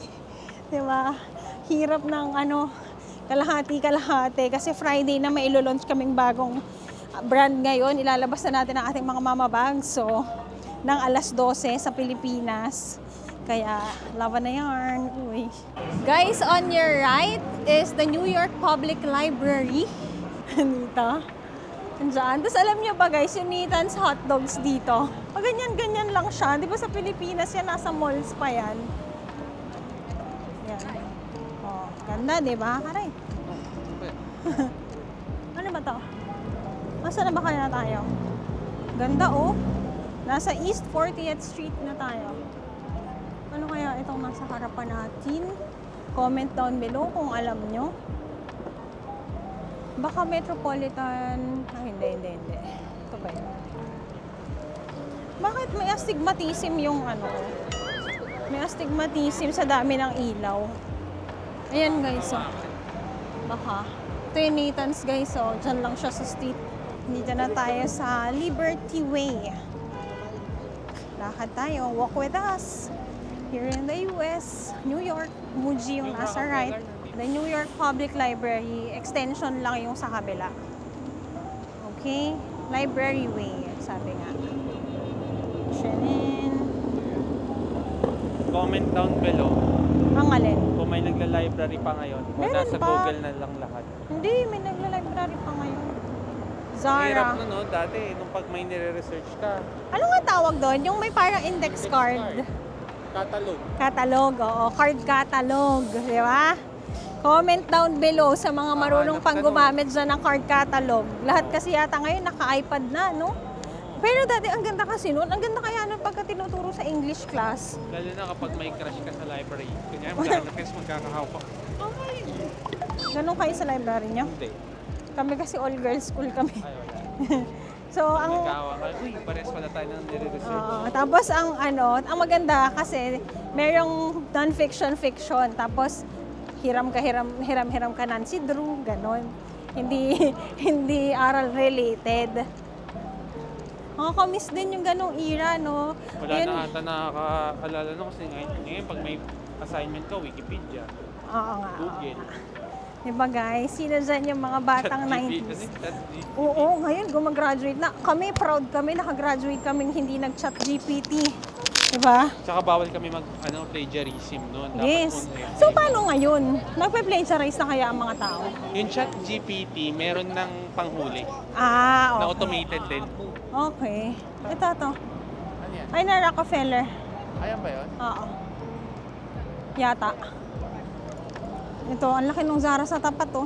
S1: Diba? Hirap ng kalahati-kalahati. Kasi Friday na may ilo-launch kaming bagong brand ngayon. Ilalabas na natin ang ating mga mama bags. So, ng alas 12 sa Pilipinas. Kaya, laban na yarn. Uy. Guys, on your right is the New York Public Library. Dito. Andyan. Tapos alam niyo ba guys, yung Nathan's Hot Dogs dito. Pag ganyan-ganyan lang siya. Di ba sa Pilipinas yan, nasa malls pa yan. Yan. Oh, ganda, di ba? Aray. Ano ba to? Masa na ba kaya tayo? Ganda oh. Nasa East 40th Street na tayo. Ano kaya itong nasa harapan natin? Comment down below kung alam nyo. Baka Metropolitan... hindi. Ito ba yun? Bakit may astigmatism yung May astigmatism sa dami ng ilaw. Ayan guys, oh. Baka. Ito yung Nathan's guys, oh. Diyan lang siya sa street. Dito na tayo sa Liberty Way. Lakad tayo. Walk with us. Here in the US, New York, Muji yung nasa right. The New York Public Library, extension lang yung sa kabila. Okay? Library Way, sabi nga. Shenin.
S2: Comment down below
S1: Ang alin?
S2: kung may nagla-library pa ngayon o
S1: Meron
S2: nasa
S1: pa.
S2: Google na lang lahat.
S1: Hindi, may nagla-library pa ngayon.
S2: Hirap
S1: Zara.
S2: na no, dati nung pag may nire-research ka.
S1: Ano nga tawag doon? Yung may parang index card.
S2: Catalog.
S1: Catalog, oo. Card catalog. Di ba? Comment down below sa mga marunong pang gumamit dyan ng card catalog. Lahat kasi yata ngayon naka-iPad na, no? Pero dati ang ganda kasi noon. Ang ganda kaya nun pagka tinuturo sa English class.
S2: Lalo na kapag may crush ka sa library. Kunyari magkakaroon ka magkakahawak.
S1: Ganun kayo sa library niyo?
S2: Hindi.
S1: Kami kasi all-girls school kami.
S2: Ay, wala.
S1: So, ang...
S2: Nagkawa ka. Uy, pares pala tayo ng nire-research.
S1: Tapos ang maganda kasi merong non-fiction fiction. Tapos hiram ka Nancy Drew, ganon. Hindi aral related. Nakaka-miss din yung ganong era, no?
S2: Wala na ata nakakaalala no kasi ngayon pag may assignment ka, Wikipedia,
S1: Oo nga.
S2: Google.
S1: Diba guys, sino dyan yung mga batang 90s?
S2: ChatGPT.
S1: Oo, ngayon gumagraduate na. Kami, proud kami, nakagraduate kaming hindi nag-chat GPT. Diba?
S2: Tsaka bawal kami plagiarism noon. Dapat
S1: Yes.
S2: online.
S1: So, paano ngayon? Nagpe-plagiarize na kaya ang mga tao?
S2: Yung ChatGPT, meron ng panghuli
S1: Okay.
S2: na automated din.
S1: Okay. Ito.
S2: Ano yan?
S1: Ay, na Rockefeller.
S2: Ayan ba yun?
S1: Oo. Yata. Ito, ang laki ng Zara sa tapat, oh.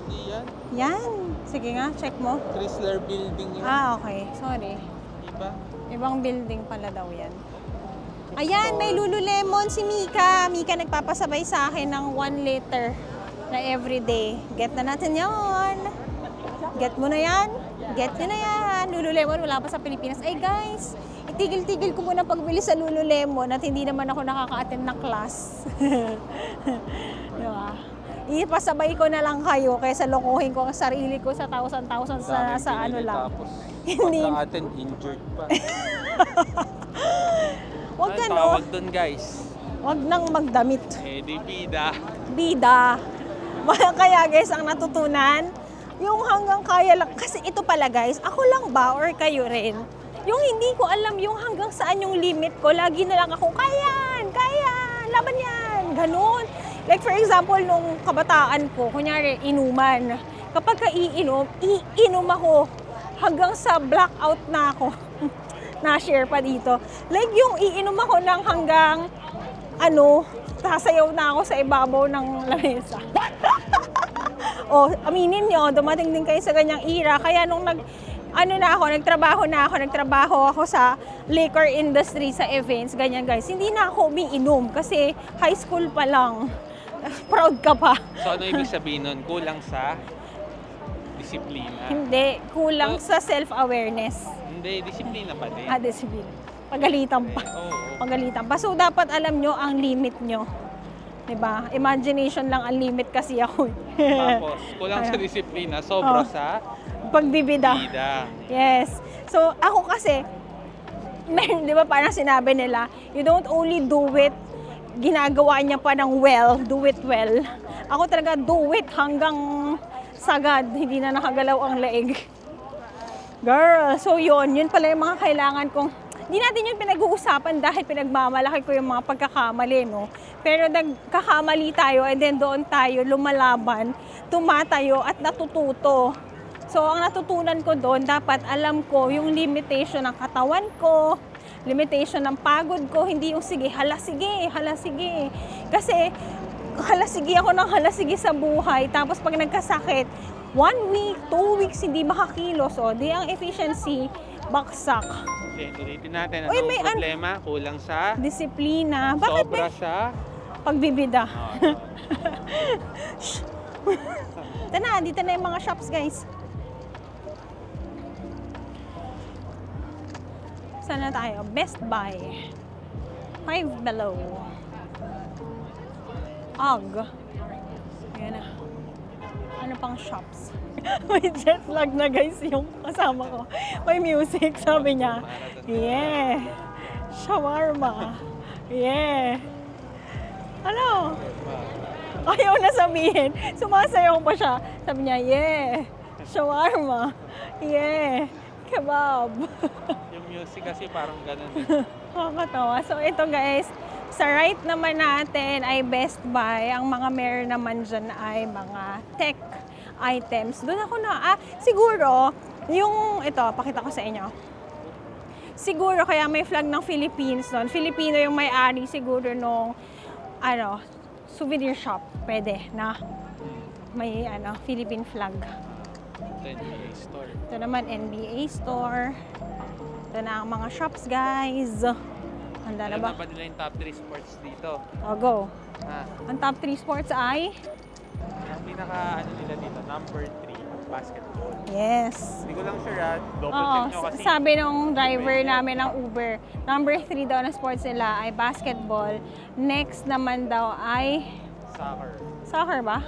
S2: Hindi yan.
S1: Yan. Sige nga, check mo.
S2: Chrysler Building yun.
S1: Okay. Sorry.
S2: Diba?
S1: Ibang building pala daw yan. Ayan, may Lululemon si Mika. Mika nagpapasabay sa akin ng 1 liter na everyday. Get na natin yon. Get mo na yan. Get nyo na yan. Lululemon, wala pa sa Pilipinas. Ay guys, itigil-tigil ko muna pagbili sa Lululemon at hindi naman ako nakaka-attend ng class. Diba? Ipasabay ko na lang kayo kaysa lokohin ko ang sarili ko sa thousand sa ano lang.
S2: Tapos,
S1: Hindi.
S2: pagka-atin, injured pa.
S1: Wag
S2: Ang
S1: ka, no?
S2: tawag dun, guys.
S1: Wag nang magdamit.
S2: Di bida.
S1: Bida. Kaya guys, ang natutunan, yung hanggang kaya lang. Kasi ito pala guys, ako lang ba or kayo rin? Yung hindi ko alam yung hanggang saan yung limit ko, lagi na lang ako, kaya, laban yan, ganun. Like for example, nung kabataan ko, kunyari inuman. Kapag iinom ako hanggang sa blackout na ako. Na-share pa dito. Like yung iinom ako ng hanggang sasayaw na ako sa ibabaw ng lamesa. O, aminin nyo, dumating din kayo sa ganyang era. Kaya nung nagtrabaho ako sa liquor industry, sa events, ganyan guys. Hindi na ako umiinom kasi high school pa lang. Proud ka pa.
S2: So ano ibig sabihin nun? Kulang sa disiplina?
S1: Hindi, kulang sa self-awareness.
S2: Hindi, disiplina pa din.
S1: Disiplina. Pagalitan pa.
S2: Oo.
S1: Pagalitan pa. So, dapat alam nyo ang limit nyo. Diba? Imagination lang ang limit kasi ako.
S2: Tapos, kulang sa disiplina, sobra sa
S1: pagbibida.
S2: bida.
S1: Yes. So, ako kasi, di ba parang sinabi nila, you don't only do it, ginagawa niya pa ng do it well. Ako talaga do it hanggang sagad, hindi na nakagalaw ang leeg. Girl, so yun pala yung mga kailangan kong, hindi natin yun pinag-uusapan dahil pinagmamalaki ko yung mga pagkakamali, no? Pero nagkakamali tayo and then doon tayo lumalaban, tumatayo at natututo. So, ang natutunan ko doon, dapat alam ko yung limitation ng katawan ko, limitation ng pagod ko, hindi yung sige. Kasi, halasigi ako ng halasigi sa buhay. Tapos, pag nagkasakit, 1 week, 2 weeks, hindi makakilos. O, di ang efficiency, baksak.
S2: Ulitin natin.
S1: Uy,
S2: Anong
S1: may
S2: problema? Kulang sa
S1: Disiplina. Bakit
S2: sobra
S1: may
S2: sa
S1: pagbibida?
S2: Ano?
S1: Dito na yung mga shops, guys. Saan na tayo? Best Buy. Five Below. UGG. Ayan na. Ano pang shops? May jet lag na guys yung kasama ko. May music, sabi niya. Yeah. Shawarma. Yeah. Ano? Ayaw na sabihin. Sumasayaw pa siya. Sabi niya, yeah. Shawarma. Yeah. Kebab.
S2: Yung music kasi parang ganun.
S1: Nakakatawa. So ito guys, sa right naman natin ay Best Buy. Ang mga meron naman dyan ay mga tech items. Doon ako siguro, yung ito, pakita ko sa inyo. Siguro kaya may flag ng Philippines doon. Filipino yung may-ari siguro nung souvenir shop. Pwede na may Philippine flag.
S2: NBA store.
S1: Ito naman NBA store. Ito na ang mga shops guys. Handa na ba?
S2: Alam na ba nila yung top 3 sports dito?
S1: Oh, go. Ang top 3 sports ay?
S2: Ang pinaka nila dito, number 3, basketball.
S1: Yes.
S2: Hindi ko lang sure double
S1: Oo,
S2: check nyo kasi.
S1: sabi nung driver namin ng Uber, number 3 daw na sports nila ay basketball. Next naman daw ay?
S2: Soccer.
S1: Soccer ba?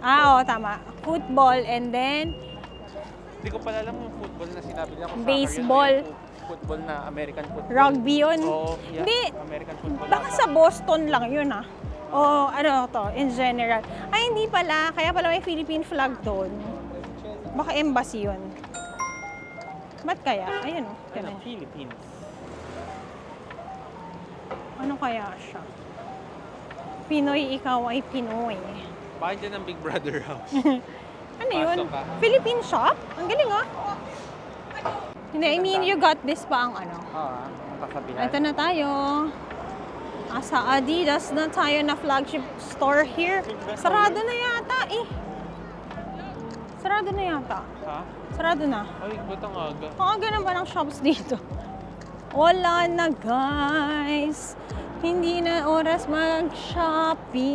S1: Oo, tama. Football and then?
S2: Hindi ko pala alam yung football na sinabi niya.
S1: Baseball.
S2: Football na American football.
S1: Rugby yun?
S2: Oo, yeah,
S1: Hindi.
S2: American football.
S1: Baka sa Boston lang yun O in general. Ay, hindi pala. Kaya pala may Philippine flag doon. Baka embassy yun. Ba't kaya? Ayun ganun.
S2: Philippines.
S1: Ano kaya siya? Pinoy, ikaw ay Pinoy.
S2: Bakit dyan ang Big Brother house?
S1: Ano yun?
S2: Pasok ka.
S1: Philippine shop? Ang galing Hindi, I mean, you got this pa ang
S2: Ang kasabihan.
S1: Ito na tayo. Sa Adidas na tayo na flagship store here. Sarado na yata Sarado na yata.
S2: Ha?
S1: Sarado na.
S2: Ay, ba't ang aga?
S1: Ang aga naman ang shops dito. Wala na guys. Hindi na oras mag-shopping.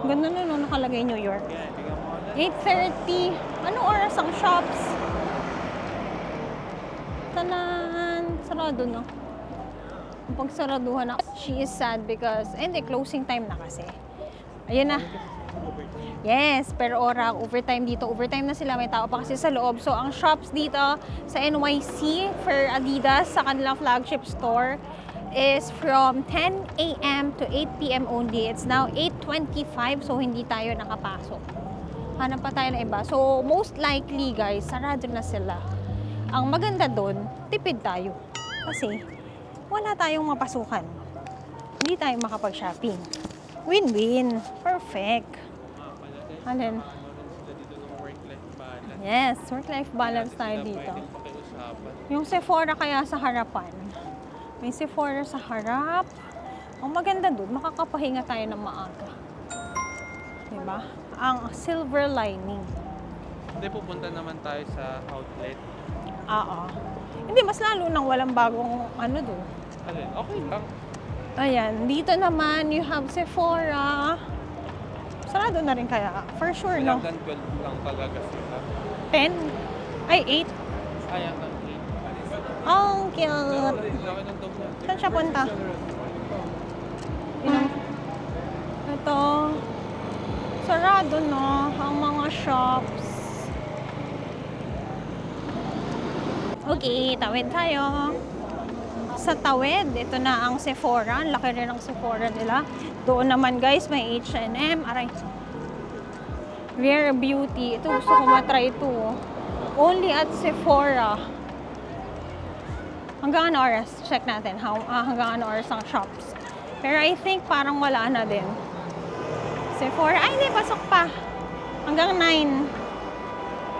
S1: Ganda na nakalagay New York.
S2: Yan, tingnan mo na.
S1: 8:30. Anong oras ang shops? Tanan. Sarado na. Pag saraduhan na. She is sad because, closing time na kasi. Ayun na. Yes, pero overtime dito. Overtime na sila. May tao pa kasi sa loob. So, ang shops dito sa NYC for Adidas sa kanilang flagship store is from 10 a.m. to 8 p.m. only. It's now 8:25, so hindi tayo nakapasok. Hanap pa tayo na iba. So, most likely, guys, sarado na sila. Ang maganda doon, tipid tayo. Kasi, wala tayong mapasukan. Hindi tayo makapag-shopping. Win-win. Perfect. Alin? Yes, work-life balance tayo dito. Yung Sephora kaya sa harapan. May Sephora sa harap. Ang maganda doon, makakapahinga tayo ng maaga. Diba? Ang silver lining.
S2: Hindi, pupunta naman tayo sa outlet.
S1: Oo. Hindi, mas lalo nang walang bagong doon.
S2: Alin? Okay lang.
S1: Ayan, dito naman you have Sephora. Sarado na rin kaya. For sure, no?
S2: Hanggang 12 lang pagagasita.
S1: 10? Ay, 8.
S2: Ay, hanggang 8.
S1: Ang cute.
S2: Laki ng dog natin.
S1: Saan siya punta? Ito. Sarado na ang mga shops. Okay, tawid tayo. Sa tawid, ito na ang Sephora. Ang laki rin ang Sephora nila. Doon naman guys, may H&M. Aray. Rare Beauty. Ito, gusto ko matry ito. Only at Sephora. Hanggang ano oras? Check natin. Hanggang ano oras ang shops. Pero I think parang wala na din. Sephora. Ay, hindi. Pasok pa. Hanggang 9.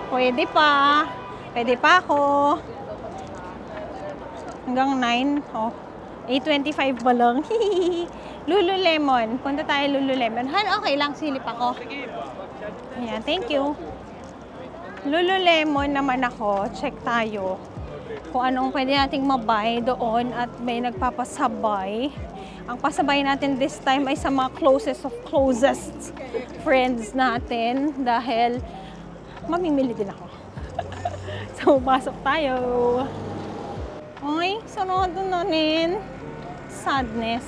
S1: Pwede pa. Pwede pa ako. Hanggang 9. Oh. 8:25 pa lang. Lululemon. Punta tayo Lululemon. Okay lang. Silip ako. Ayan. Thank you. Lululemon naman ako. Check tayo kung anong pwede nating mabay doon at may nagpapasabay. Ang pasabay natin this time ay sa mga closest friends natin dahil mamimili din ako. So, pasok tayo. Ay, sarado na rin. Sadness.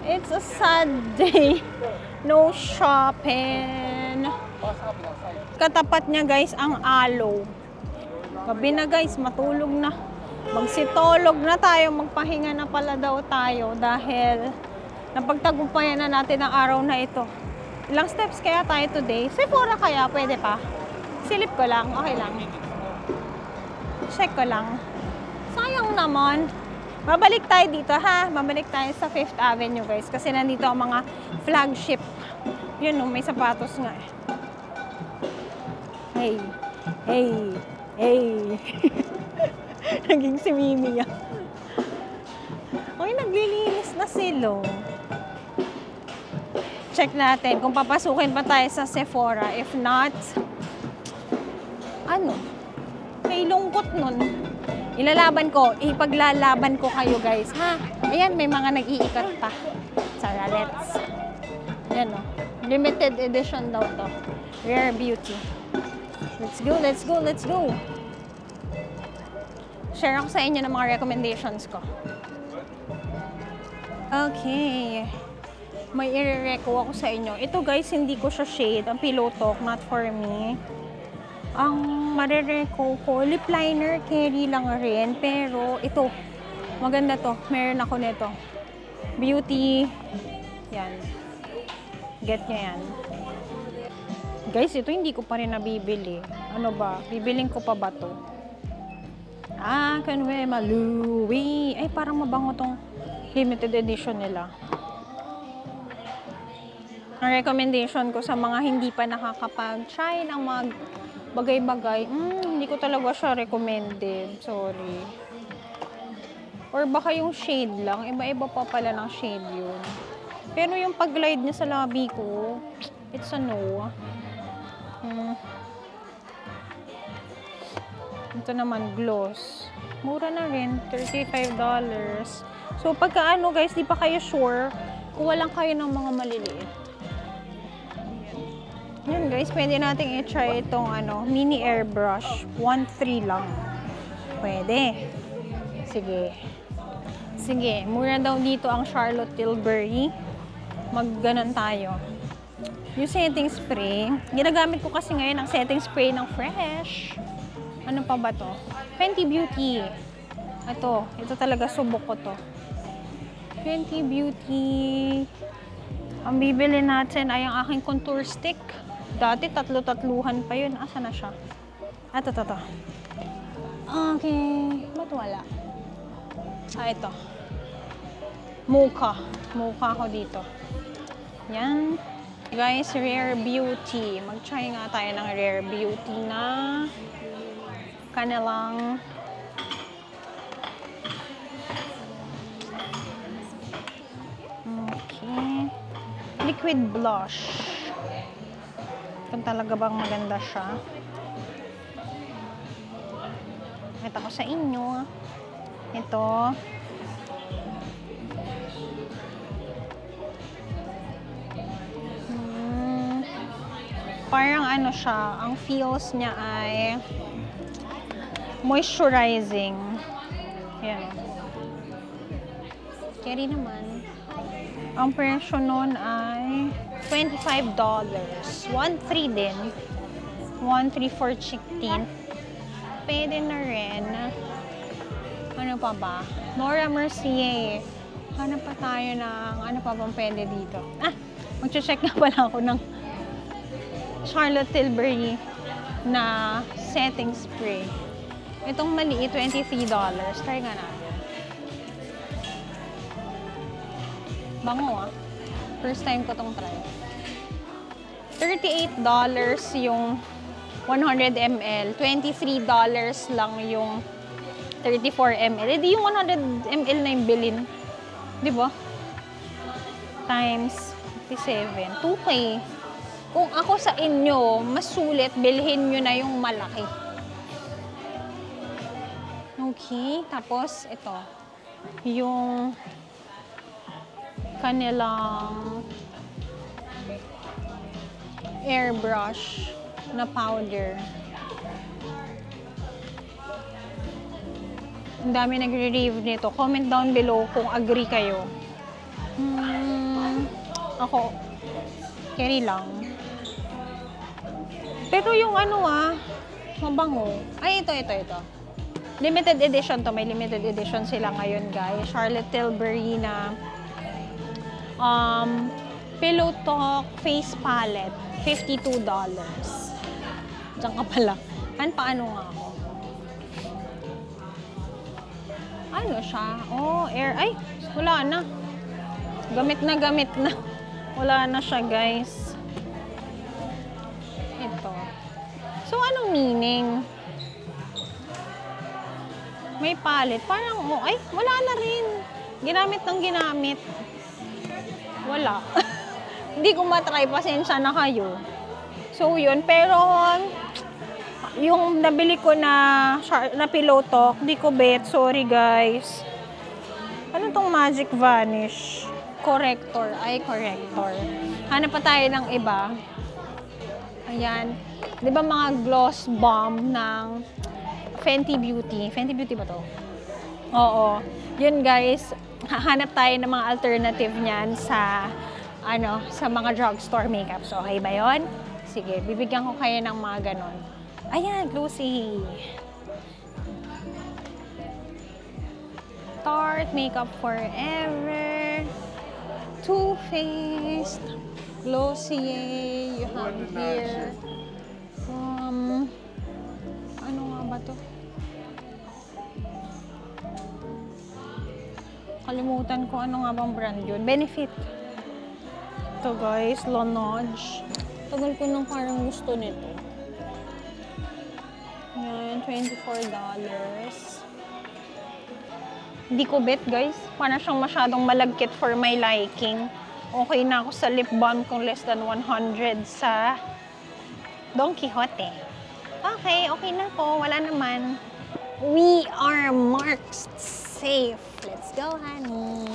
S1: It's a sad day. No shopping. Katapat niya guys ang aloe. Gabi na guys, matulog na. Magsitolog na tayo, magpahinga na pala daw tayo dahil napagtagumpayan na natin ang araw na ito. Ilang steps kaya tayo today? Sephora kaya? Pwede pa? Silip ko lang, okay lang. Check ko lang. Sayang naman. Babalik tayo dito ha. Babalik tayo sa 5th Avenue guys. Kasi nandito ang mga flagship. Yun no, may sapatos nga eh. Hey. Hey. Hey. Naging si Mimi yan. Uy, naglilinis na sila. Check natin kung papasukin pa tayo sa Sephora. If not, ano? May lungkot nun. Ilalaban ko, ipaglalaban ko kayo guys, ha? Ayan, may mga nag-iikat pa. Tara, let's. Ayan o. Limited edition daw to. Rare Beauty. Let's go, let's go, let's go. Share ako sa inyo ng mga recommendations ko. Okay. May i-reco ako sa inyo. Ito guys, hindi ko siya shade. Ang Pillow Talk, not for me. Ang marereko ko, lip liner, carry lang rin. Pero ito, maganda to. Meron ako nito. Beauty. Yan. Get nyo yan. Guys, ito hindi ko pa rin nabibili. Ano ba? Bibiling ko pa ba to? Kanwe Malui. Ay, parang mabango tong limited edition nila. Ang recommendation ko sa mga hindi pa nakakapag-try ng mga bagay-bagay, hindi ko talaga siya recommended. Sorry. Or baka yung shade lang. Iba-iba pa pala ng shade yun. Pero yung pag-glide niya sa labi ko, it's a no. Ito naman, gloss. Mura na rin. $35. So, pagka ano guys, di pa kayo sure, kuha lang kayo ng mga maliliit. Yan guys, pwede nating i-try itong mini airbrush. 1.3 lang. Pwede. Sige. Sige, mura daw dito ang Charlotte Tilbury. Magganon tayo. Yung setting spray, ginagamit ko kasi ngayon ang setting spray ng Fresh. Ano pa ba to? Fenty Beauty. Ito talaga subok ko to. Fenty Beauty. Ang bibili natin ay ang aking contour stick. Dati tatlo-tatluhan pa yun. Asa na siya? Ito. Okay. Ba't wala? Ito. Mocha. Mocha ko dito. Yan. Guys, Rare Beauty. Mag-try nga tayo ng Rare Beauty na kanilang liquid blush. Kung talaga bang maganda siya. Ito ko sa inyo. Ito. Parang ano siya, ang feels niya ay moisturizing. Yan. Carry naman. Ang presyo nun ay $25. 1.3 din. 1.3 for cheek tint. Pwede na rin. Ano pa ba? Laura Mercier. Hanap pa tayo ng ano pa bang pwede dito. Mag-check na pala ako ng Charlotte Tilbury na setting spray. Itong maliit, $23. Try nga natin. Bango First time ko itong try. $38 yung 100 ml. $23 lang yung 34 ml. E di yung 100 ml na yung bilhin. Di ba? Times 57. 2K. Kung ako sa inyo, mas sulit, bilhin nyo na yung malaki. Okay. Tapos, ito. Yung kanilang airbrush na powder. Ang dami nagre-rave nito. Comment down below kung agree kayo. Ako, carry lang. Pero yung ano mabango. Ay, ito. Limited edition to. May limited edition sila ngayon, guys. Charlotte Tilbury na Pillow Talk Face Palette. $52. Diyan ka pala. Paano nga ako? Ano siya? Oh, air. Ay, wala na. Gamit na. Wala na siya, guys. Ito. So, anong meaning? May palette. Parang, ay, wala na rin. Ginamit. Wala. Hindi ko matry. Pasensya na kayo. So, yun. Pero, yung nabili ko na Pillow Talk, di ko bet. Sorry, guys. Ano tong Magic Vanish? Corrector. Hanap pa tayo ng iba. Ayan. Di ba mga gloss bomb ng Fenty Beauty? Fenty Beauty ba to? Oo. Yun, guys. Hanap tayo ng mga alternative niyan sa mga drugstore makeups. Okay ba yun? Sige, bibigyan ko kayo ng mga ganon. Ayan, Glossy. Tarte Makeup Forever. Too Faced. Glossier. You have here. Ano nga ba to? Kalimutan ko ano nga bang brand yun. Benefit. Ito, guys, Laneige. Tagal ko nang parang gusto nito. Yan, $24. Hindi ko bet, guys. Parang siyang masyadong malagkit for my liking. Okay na ako sa lip balm kung less than 100 sa Don Quijote. Okay na po. Wala naman. We are marked safe. Let's go, honey.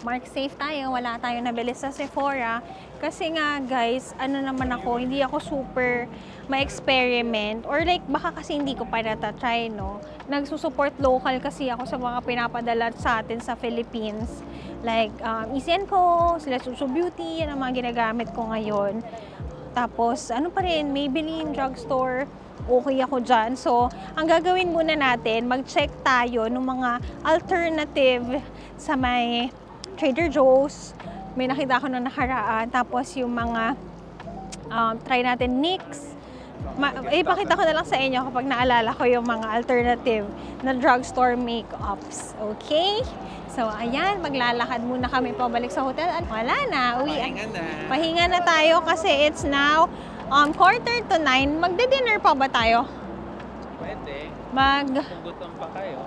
S1: Mark safe tayo. Wala tayo nabili sa Sephora. Kasi nga, guys, hindi ako super ma-experiment. Or like, baka kasi hindi ko pa natatry, no? Nagsusupport local kasi ako sa mga pinapadala sa atin sa Philippines. Like, Easy & Co, sila Susu Beauty, yan ang mga ginagamit ko ngayon. Tapos, ano pa rin, Maybelline Drugstore, okay ako dyan. So, ang gagawin muna natin, mag-check tayo ng mga alternative sa may Trader Joe's. May nakita ko nung nakaraan. Tapos, yung mga try natin NYX. Ipakita ko na lang sa inyo kapag naalala ko yung mga alternative na drugstore makeups. Okay? So, ayan, maglalakad muna kami pabalik sa hotel. Wala na, pahinga na tayo kasi it's now 8:45. Magde-dinner pa ba tayo?
S2: Pwede. Kung gutom pa kayo.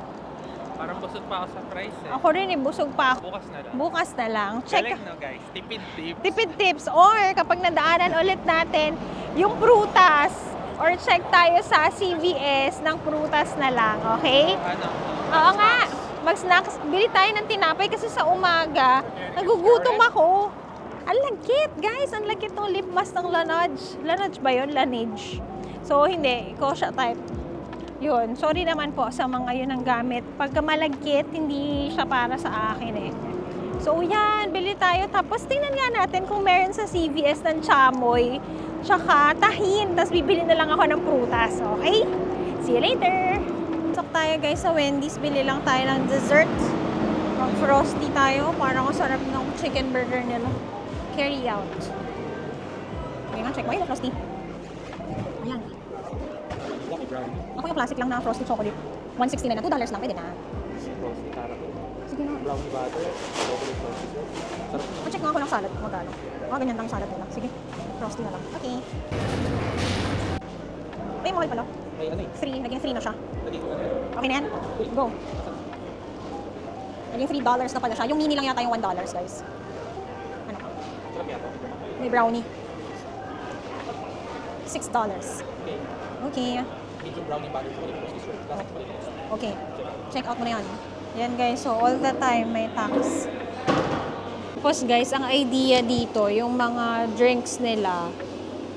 S2: Parang busog pa ako sa price eh.
S1: Ako rin busog pa ako. Bukas na lang. Check.
S2: Galing no, guys. Tipid tips.
S1: Tipid tips. Or kapag nadaanan ulit natin yung prutas, or check tayo sa CVS ng prutas na lang, okay? Oo nga. Mag-snacks. Bili tayo ng tinapay kasi sa umaga, nagugutom ako. Ang lagkit, guys. Ang lagkit ng lip mask ng Laneige. Laneige ba yun? Laneige. So, hindi. Kosha type. Yun. Sorry naman po sa mga yun ang gamit. Pagka malagkit, hindi siya para sa akin eh. So, yan. Bili tayo. Tapos, tingnan nga natin kung meron sa CVS ng chamoy. Tsaka tahin. Tapos, bibili na lang ako ng prutas. Okay? See you later! Pasok tayo guys sa Wendy's. Bili lang tayo ng dessert. Mag-frosty tayo. Parang ang sarap ng chicken burger nila. Carry out. Okay nga, check mo yung frosty. Ayan. Ako yung classic lang na frosty chocolate. $1.69 na. $2 lang. Pwede na. Sige na.
S2: Brownie butter.
S1: Check nga ako ng salad. Magkano? Ganyan lang yung salad nila. Sige. Frosty na lang. Okay. Ay, mahal pala.
S2: Ay, ano eh?
S1: 3. Naging 3 na siya. Okay na yan? Go. Naging $3 na pala siya. Yung mini lang yata yung $1, guys. Ano ka? May brownie. $6.
S2: Okay.
S1: Okay.
S2: Medium brownie butter.
S1: Okay. Check out mo na yan. Yan guys. So, all the time may tax. Tapos guys, ang idea dito, yung mga drinks nila,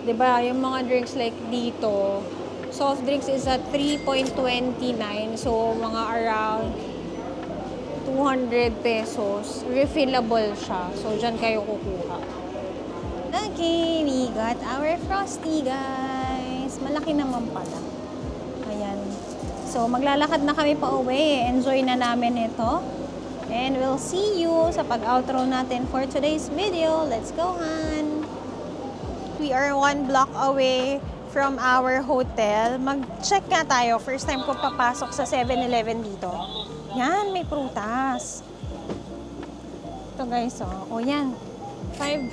S1: diba, yung mga drinks like dito, soft drinks is at 3.29, so mga around 200 pesos. Refillable siya, so dyan kayo kukuha. Okay, we got our frosty guys. Malaki naman pala. Ayan. So, maglalakad na kami pa uwi. Enjoy na namin ito. And we'll see you sa pag-outro natin for today's video. Let's go, Han! We are 1 block away from our hotel. Mag-check nga tayo. First time ko papasok sa 7-Eleven dito. Yan, may prutas. Ito guys, oh. O yan. $5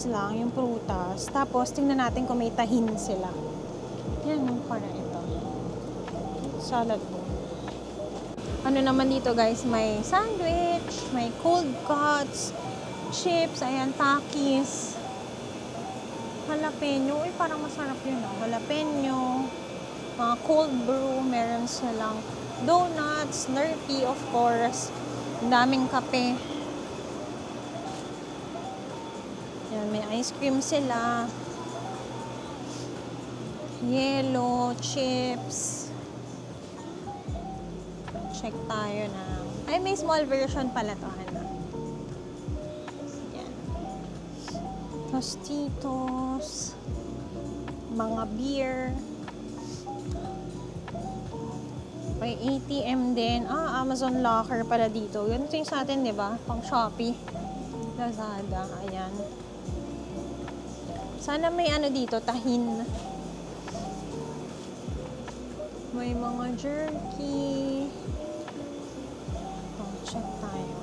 S1: lang yung prutas. Tapos, tingnan natin kung may tahin sila. Yan, para ito. Salad bowl. Ano naman dito guys, may sandwich, may cold cuts, chips, ayan, Takis. Jalapeno. Uy, parang masarap yun, ah. Jalapeno. Mga cold brew, meron silang donuts, Slurpee, of course. Ang daming kape. Yan, may ice cream sila. Yellow, chips. Check tayo na. Ay, may small version pala to, Hana. Yan. Tostitos. Mga beer. May ATM din. Ah, Amazon Locker pala dito. Ganito yung sa atin, di ba? Pang Shopee. Lazada. Ayan. Sana may ano dito, tahin. May mga jerky. Check tayo.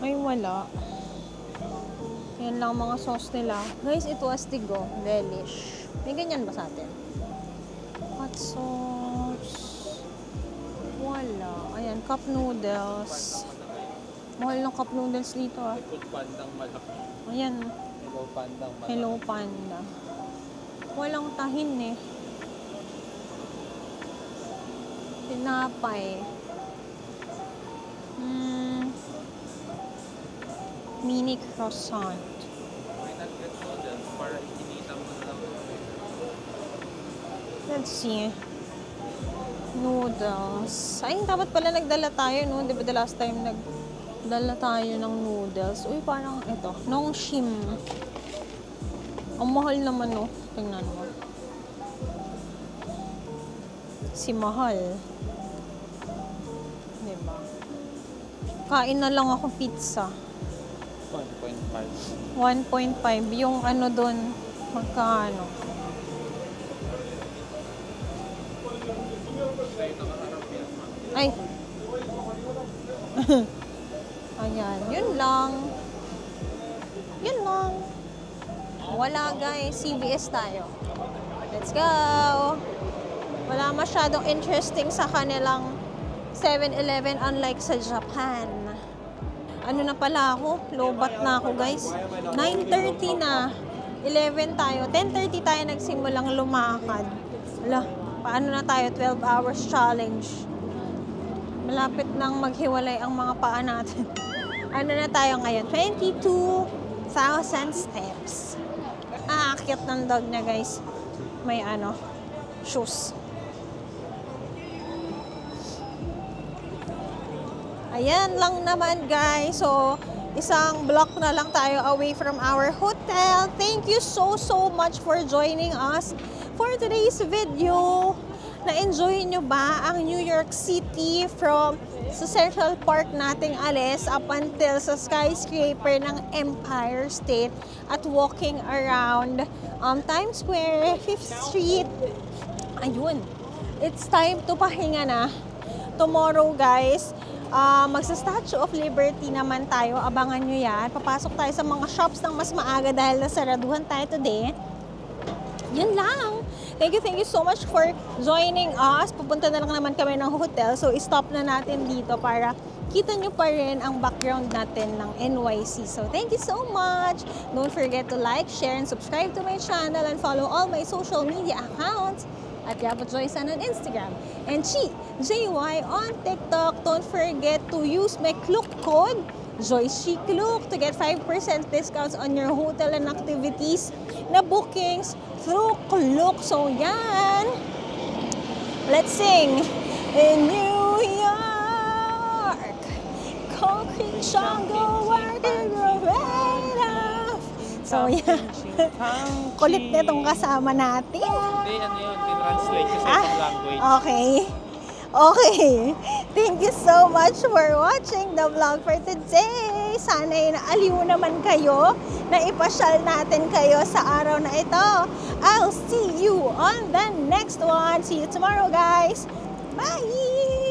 S1: Ay, wala. Yan lang mga sauce nila. Guys, ito astigo. Delish. May ganyan ba sa atin? Hot sauce. Wala. Ayan, cup noodles. Mahal ng cup noodles dito, ah.
S2: Food pandang malaki.
S1: Ayan.
S2: Hello pandang malaki.
S1: Hello Panda. Walang tahin, eh. Tinapay. Mini croissant.
S2: May nugget noodles para ikinita mo na lang.
S1: Let's see. Noodles. Ay, dapat pala nagdala tayo, no? Di ba the last time nagdala tayo ng noodles? Uy, parang ito. Nongshim. Ang mahal naman, no? Tingnan mo. Si mahal. Diba? Kain na lang ako pizza.
S2: 1.5.
S1: 1.5. Yung ano doon, magkano? Ay. Ayan. Yun lang. Yun lang. Wala guys. CVS tayo. Let's go! Wala masyadong interesting sa kanilang 7-Eleven unlike sa Japan. Ano na pala ako? Lobat na ako guys. 9:30 na. 11 tayo. 10:30 tayo nagsimulang lumakad. Wala. Paano na tayo? 12 hours challenge. Malapit nang maghiwalay ang mga paa natin. Ano na tayo ngayon? 22,000 steps. Aakyat ng dog na guys. May ano, shoes. Ayan lang naman guys. So, isang block na lang tayo away from our hotel. Thank you so much for joining us for today's video. Na-enjoy nyo ba ang New York City from sa Central Park nating alis up until sa skyscraper ng Empire State at walking around Times Square, 5th Street. Ayun. It's time to pahinga na. Tomorrow guys, magsa-Statue of Liberty naman tayo. Abangan nyo yan. Papasok tayo sa mga shops ng mas maaga dahil nasaraduhan tayo today. Yun lang. Thank you so much for joining us. Pupunta na lang naman kami ng hotel. So, stop na natin dito para kita nyo pa rin ang background natin ng NYC. So, thank you so much. Don't forget to like, share, and subscribe to my channel and follow all my social media accounts at Yabo Joysan on Instagram and Chi, JY on TikTok. Don't forget to use my Klook code, JoyChiClook, to get 5% discounts on your hotel and activities na bookings through Klook. So, yan. Let's sing. In New York, concrete jungle, working your way off. So, yeah. Kulit na itong kasama natin.
S2: Hindi, ano yun, tinranslate ko sa ibang language.
S1: Okay. Okay. Thank you so much for watching the vlog for today. Sana'y naaliw naman kayo na ipasyal natin kayo sa araw na ito. I'll see you on the next one. See you tomorrow, guys. Bye!